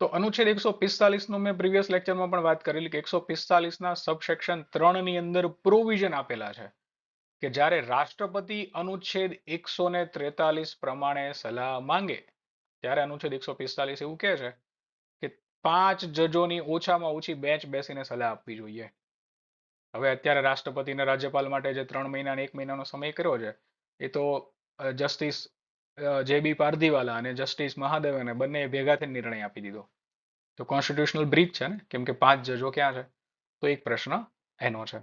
તો અનુચ્છેદ 145 નું મેં પ્રીવિયસ લેક્ચરમાં પણ વાત કરેલી કે 145 ના સબસેક્શન 3 ની અંદર પ્રોવિઝન આપેલા છે કે જ્યારે રાષ્ટ્રપતિ અનુચ્છેદ 143 પ્રમાણે સલાહ માંગે ત્યારે અનુચ્છેદ 145 એવું કહે છે કે 5 જજોની ઓછામાં ઓછી બેન્ચ બેસીને સલાહ આપવી જોઈએ. હવે અત્યારે રાષ્ટ્રપતિ અને રાજ્યપાલ માટે જે 3 મહિના અને 1 મહિનાનો સમય કર્યો છે એ તો જસ્ટિસ જે.બી. પારધીવાલા અને જસ્ટિસ મહાદેવને બંને ભેગા થઈને નિર્ણય આપી દીધો. તો કોન્સ્ટિટ્યુશનલ બ્રીચ છે ને, કેમ કે 5 જજો ક્યાં છે? તો એક પ્રશ્ન એનો છે.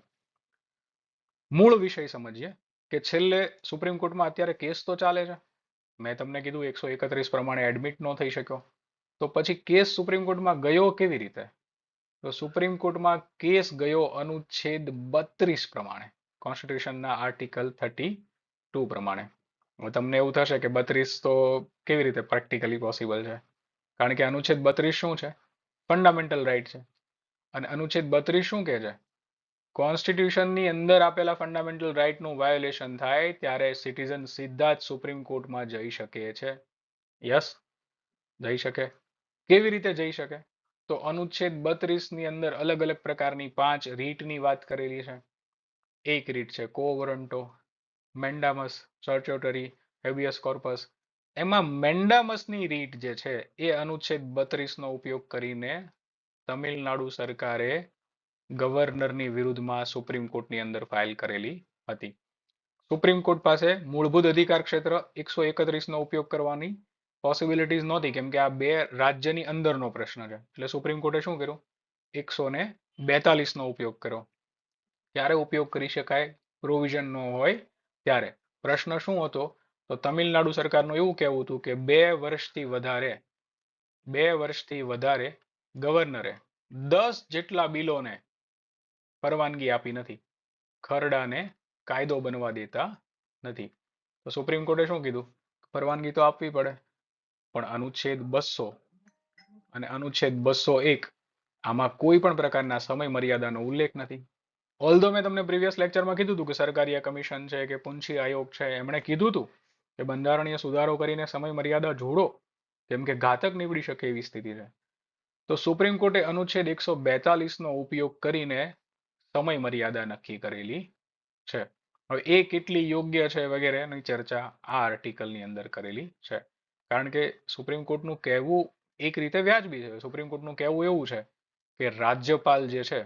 મૂળ વિષય સમજીએ કે છેલ્લે સુપ્રીમ કોર્ટમાં અત્યારે કેસ તો ચાલે છે. મેં તમને કીધું 131 પ્રમાણે એડમિટ ન થઈ શક્યો, તો પછી કેસ સુપ્રીમ કોર્ટમાં ગયો કેવી રીતે? તો સુપ્રીમ કોર્ટમાં કેસ ગયો અનુચ્છેદ 32 પ્રમાણે, કોન્સ્ટિટ્યુશનના આર્ટિકલ 32 પ્રમાણે. હવે તમને એવું થશે કે 32 તો કેવી રીતે પ્રેક્ટિકલી પોસિબલ છે? કારણ કે અનુચ્છેદ 32 શું છે? ફંડામેન્ટલ રાઈટ છે. અને અનુચ્છેદ 32 શું કહે છે? કોન્સ્ટિટ્યુશનની અંદર આપેલા ફંડામેન્ટલ રાઇટનું વાયોલેશન થાય ત્યારે સિટીઝન સીધા જ સુપ્રીમ કોર્ટમાં જઈ શકે છે. યસ, જઈ શકે. કેવી રીતે જઈ શકે? તો અનુચ્છેદ 32 ની અંદર અલગ અલગ પ્રકારની 5 રીટની વાત કરેલી છે. એક રીટ છે કો વોરંટો, મેન્ડામસ, સર્ચોટરી, હેબિયસ કોર્પસ. એમાં મેન્ડામસની રીટ જે છે એ અનુચ્છેદ 32 નો ઉપયોગ કરીને તમિલનાડુ સરકારે ગવર્નરની વિરુદ્ધમાં સુપ્રીમ કોર્ટની અંદર ફાઇલ કરેલી હતી. સુપ્રીમ કોર્ટ પાસે મૂળભૂત અધિકાર ક્ષેત્ર 131 નો ઉપયોગ કરવાની પોસિબિલિટીઝ નહોતી, કેમ કે આ બે રાજ્યની અંદરનો પ્રશ્ન છે. એટલે સુપ્રીમ કોર્ટે શું કર્યું? 142 નો ઉપયોગ કર્યો. ક્યારે ઉપયોગ કરી શકાય? પ્રોવિઝન ન હોય ત્યારે. પ્રશ્ન શું હતો? તો તમિલનાડુ સરકારનું એવું કહેવું હતું કે 2 વર્ષથી વધારે ગવર્નરે 10 જેટલા બિલોને પરવાનગી આપી નથી, ખરડાને કાયદો બનવા દેતા નથી. તો સુપ્રીમ કોર્ટે શું કીધું? પરવાનગી તો આપવી પડે, પણ અનુચ્છેદ 200 અને અનુચ્છેદ 201 આમાં કોઈ પણ પ્રકારના સમય મર્યાદાનો ઉલ્લેખ નથી. ઓલ્ધો મેં તમને પ્રીવિયસ લેક્ચરમાં કીધું હતું કે સરકારી કમિશન છે કે પુંછી આયોગ છે, એમણે કીધું હતું કે બંધારણીય સુધારો કરીને સમય મર્યાદા જોડો, કેમ કે ઘાતક નીવડી શકે એવી સ્થિતિ છે. તો સુપ્રીમ કોર્ટે અનુચ્છેદ 142 નો ઉપયોગ કરીને સમય મર્યાદા નક્કી કરેલી છે. હવે એ કેટલી યોગ્ય છે વગેરેની ચર્ચા આ આર્ટિકલની અંદર કરેલી છે. કારણ કે સુપ્રીમ કોર્ટનું કહેવું એક રીતે વ્યાજબી છે. સુપ્રીમ કોર્ટનું કહેવું એવું છે કે રાજ્યપાલ જે છે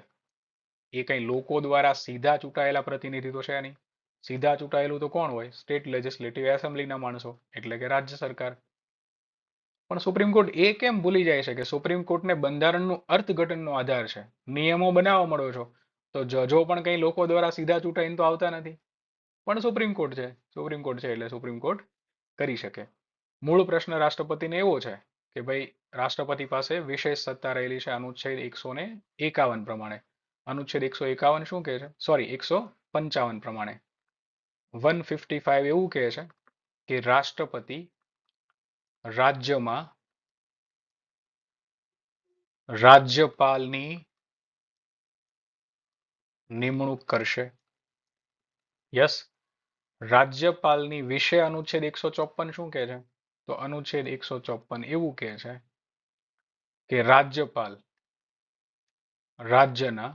એ કઈ લોકો દ્વારા સીધા ચૂંટાયેલા પ્રતિનિધિ તો છે નહીં. સીધા ચૂંટાયેલું તો કોણ હોય? સ્ટેટ લેજિસ્લેટિવ એસેમ્બલીના માણસો, એટલે કે રાજ્ય સરકાર. પણ સુપ્રીમ કોર્ટ એ કેમ ભૂલી જાય છે કે સુપ્રીમ કોર્ટને બંધારણનું અર્થઘટનનો આધાર છે. નિયમો બનાવવા મળો છો તો જજો પણ કઈ લોકો દ્વારા સીધા ચૂંટાઈને તો આવતા નથી. પણ સુપ્રીમ કોર્ટ છે, સુપ્રીમ કોર્ટ છે એટલે સુપ્રીમ કોર્ટ કરી શકે. મૂળ પ્રશ્ન રાષ્ટ્રપતિને એવો છે કે ભાઈ રાષ્ટ્રપતિ પાસે વિશેષ સત્તા રહેલી છે અનુચ્છેદ 151 પ્રમાણે. અનુચ્છેદ 151 શું કહે છે? સોરી, 155 પ્રમાણે 155 એવું કહે છે કે રાષ્ટ્રપતિ રાજ્યમાં રાજ્યપાલની નિમણૂક કરશે. યસ, રાજ્યપાલની વિશે અનુચ્છેદ 154 શું કહે છે? તો અનુચ્છેદ 154 એવું કહે છે કે રાજ્યપાલ રાજ્યના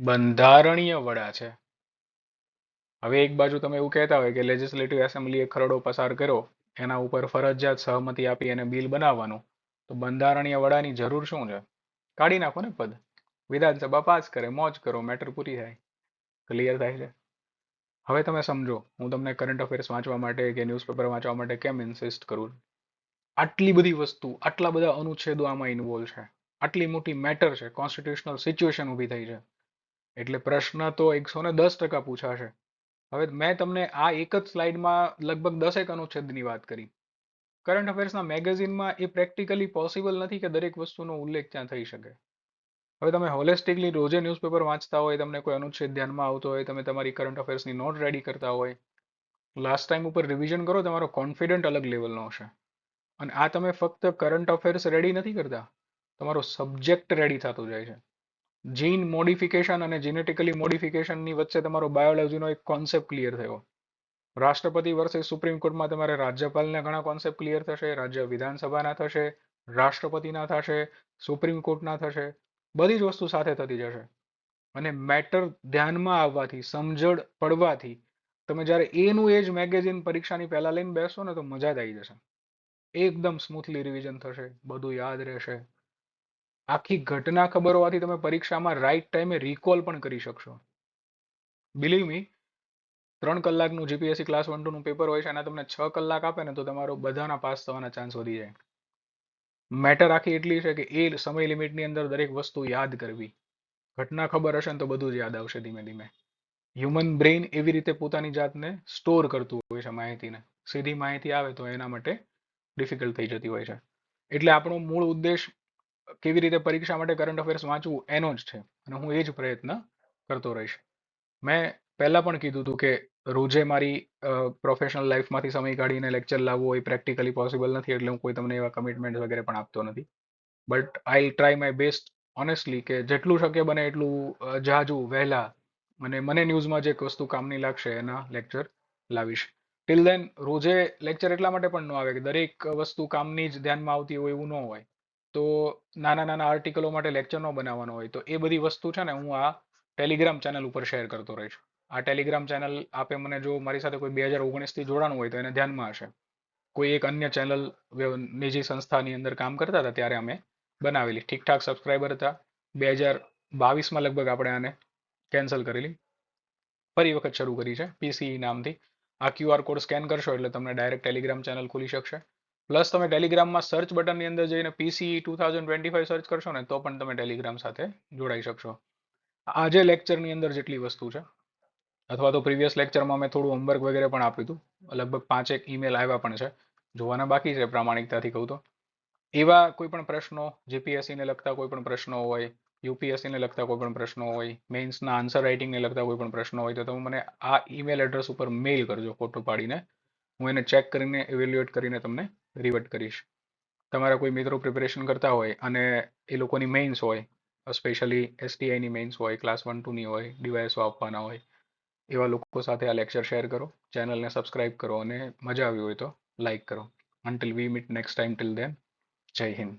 બંધારણીય વડા છે. હવે એક બાજુ તમે એવું કહેતા હોય કે લેજિસ્લેટિવ એસેમ્બલીએ ખરડો પસાર કર્યો, એના ઉપર ફરજિયાત સહમતિ આપી અને બિલ બનાવવાનું, તો બંધારણીય વડાની જરૂર શું છે? કાઢી નાખો ને પદ. વિધાનસભા પાસ કરે, મોજ કરો, મેટર પૂરી થાય. ક્લિયર થાય છે? હવે તમે સમજો હું તમને કરંટ અફેર્સ વાંચવા માટે કે ન્યૂઝપેપર વાંચવા માટે કેમ ઇન્સિસ્ટ કરું. આટલી બધી વસ્તુ, આટલા બધા અનુચ્છેદો આમાં ઇન્વોલ્વ છે, આટલી મોટી મેટર છે, કોન્સ્ટિટ્યુશનલ સિચ્યુએશન ઊભી થઈ છે, એટલે પ્રશ્ન તો 110% પૂછાશે. હવે મેં તમને આ એક જ સ્લાઇડમાં લગભગ 10 અનુચ્છેદની વાત કરી. કરંટ અફેર્સના મેગેઝિનમાં એ પ્રેક્ટિકલી પોસિબલ નથી કે દરેક વસ્તુનો ઉલ્લેખ ત્યાં થઈ શકે. હવે તમે હોલિસ્ટિકલી રોજે ન્યૂઝપેપર વાંચતા હોય, તમને કોઈ અનુચ્છેદ ધ્યાનમાં આવતો હોય, તમે તમારી કરંટ અફેર્સની નોટ રેડી કરતા હોય, લાસ્ટ ટાઈમ ઉપર રિવિઝન કરો, તમારો કોન્ફિડન્ટ અલગ લેવલનો હશે. અને આ તમે ફક્ત કરંટ અફેર્સ રેડી નથી કરતા, તમારો સબ્જેક્ટ રેડી થતો જાય છે. જીન મોડિફિકેશન અને જીનેટિકલી મોડિફિકેશનની વચ્ચે તમારો બાયોલોજીનો એક કોન્સેપ્ટ ક્લિયર થયો. રાષ્ટ્રપતિ વર્સેસ સુપ્રીમ કોર્ટમાં તમારે રાજ્યપાલના ઘણા કોન્સેપ્ટ ક્લિયર થશે, રાજ્ય વિધાનસભાના થશે, રાષ્ટ્રપતિના થશે, સુપ્રીમ કોર્ટના થશે, બધી જ વસ્તુ સાથે થતી જશે. અને મેટર ધ્યાનમાં આવવાથી, સમજણ પડવાથી તમે જ્યારે એનું એ જ મેગેઝિન પરીક્ષાની પહેલા લઈને બેસો ને તો મજા જ આવી જશે. એકદમ સ્મૂથલી રિવિઝન થશે, બધું યાદ રહેશે. આખી ઘટના ખબર હોવાથી તમે પરીક્ષામાં રાઈટ ટાઈમે રિકોલ પણ કરી શકશો. બિલીવ મી, 3 કલાકનું જીપીએસસી ક્લાસ 1-2 નું પેપર હોય છે, અને તમને 6 કલાક આપે ને તો તમારો બધાના પાસ થવાના ચાન્સ વધી જાય. મેટર આખી એટલી છે કે એ સમય લિમિટની અંદર દરેક વસ્તુ યાદ કરવી. ઘટના ખબર હશે ને તો બધું જ યાદ આવશે ધીમે ધીમે. હ્યુમન બ્રેઇન એવી રીતે પોતાની જાતને સ્ટોર કરતું હોય છે માહિતીને. સીધી માહિતી આવે તો એના માટે ડિફિકલ્ટ થઈ જતી હોય છે. એટલે આપણો મૂળ ઉદ્દેશ કેવી રીતે પરીક્ષા માટે કરંટ અફેર્સ વાંચવું એનો જ છે, અને હું એ જ પ્રયત્ન કરતો રહીશ. મેં પહેલા પણ કીધું હતું કે રોજે મારી પ્રોફેશનલ લાઈફમાંથી સમય કાઢીને લેક્ચર લાવવો એ પ્રેક્ટિકલી પોસિબલ નથી, એટલે હું કોઈ તમને એવા કમિટમેન્ટ વગેરે પણ આપતો નથી. But I try my best honestly કે જેટલું શક્ય બને એટલું જાજુ વહેલા અને મને ન્યૂઝમાં જે વસ્તુ કામની લાગશે એના લેક્ચર લાવીશ. ટિલ દેન રોજે લેક્ચર એટલા માટે પણ ન આવે કે દરેક વસ્તુ કામની જ ધ્યાનમાં આવતી હોય એવું ન હોય. તો નાના નાના આર્ટિકલો માટે લેક્ચર ન બનાવવાનો હોય તો એ બધી વસ્તુ છે ને હું આ ટેલિગ્રામ ચેનલ ઉપર શેર કરતો રહીશ. આ ટેલિગ્રામ ચેનલ આપે મને જો મારી સાથે કોઈ 2019 થી જોડાણું હોય તો એને ધ્યાનમાં હશે. કોઈ એક અન્ય ચેનલ નિજી સંસ્થાની અંદર કામ કરતા હતા ત્યારે અમે બનાવેલી. ઠીકઠાક સબસ્ક્રાઈબર હતા. 2022માં લગભગ આપણે આને કેન્સલ કરેલી, ફરી વખત શરૂ કરી છે પીસીઈ નામથી. આ QR કોડ સ્કેન કરશો એટલે તમને ડાયરેક્ટ ટેલિગ્રામ ચેનલ ખુલી શકશે. પ્લસ તમે ટેલિગ્રામમાં સર્ચ બટનની અંદર જઈને પીસીઈ 2025 સર્ચ કરશો ને તો પણ તમે ટેલિગ્રામ સાથે જોડાઈ શકશો. આજે લેક્ચરની અંદર જેટલી વસ્તુ છે, અથવા તો પ્રીવિયસ લેક્ચરમાં મેં થોડું હોમવર્ક વગેરે પણ આપ્યું હતું, લગભગ 5 ઈમેલ આવ્યા પણ છે, જોવાના બાકી છે પ્રામાણિકતાથી કહું તો. એવા કોઈ પણ પ્રશ્નો, જીપીએસસીને લગતા કોઈ પણ પ્રશ્નો હોય, યુપીએસસીને લગતા કોઈ પણ પ્રશ્નો હોય, મેઇન્સના આન્સર રાઇટિંગને લગતા કોઈ પણ પ્રશ્નો હોય તો તમે મને આ ઈમેલ એડ્રેસ ઉપર મેઇલ કરજો ફોટો પાડીને. હું એને ચેક કરીને ઇવેલ્યુએટ કરીને તમને રિવર્ટ કરીશ. તમારા કોઈ મિત્રો પ્રિપેરેશન કરતા હોય અને એ લોકોની મેઇન્સ હોય, સ્પેશિયલી એસટીઆઈની મેઇન્સ હોય, ક્લાસ 1-2ની હોય, ડીવાયએસઓ આપવાના હોય, એવા લોકો સાથે આ લેક્ચર શેર કરો, ચેનલને સબસ્ક્રાઇબ કરો અને મજા આવી હોય તો લાઈક કરો. Until we meet next time, till then, Jai Hind.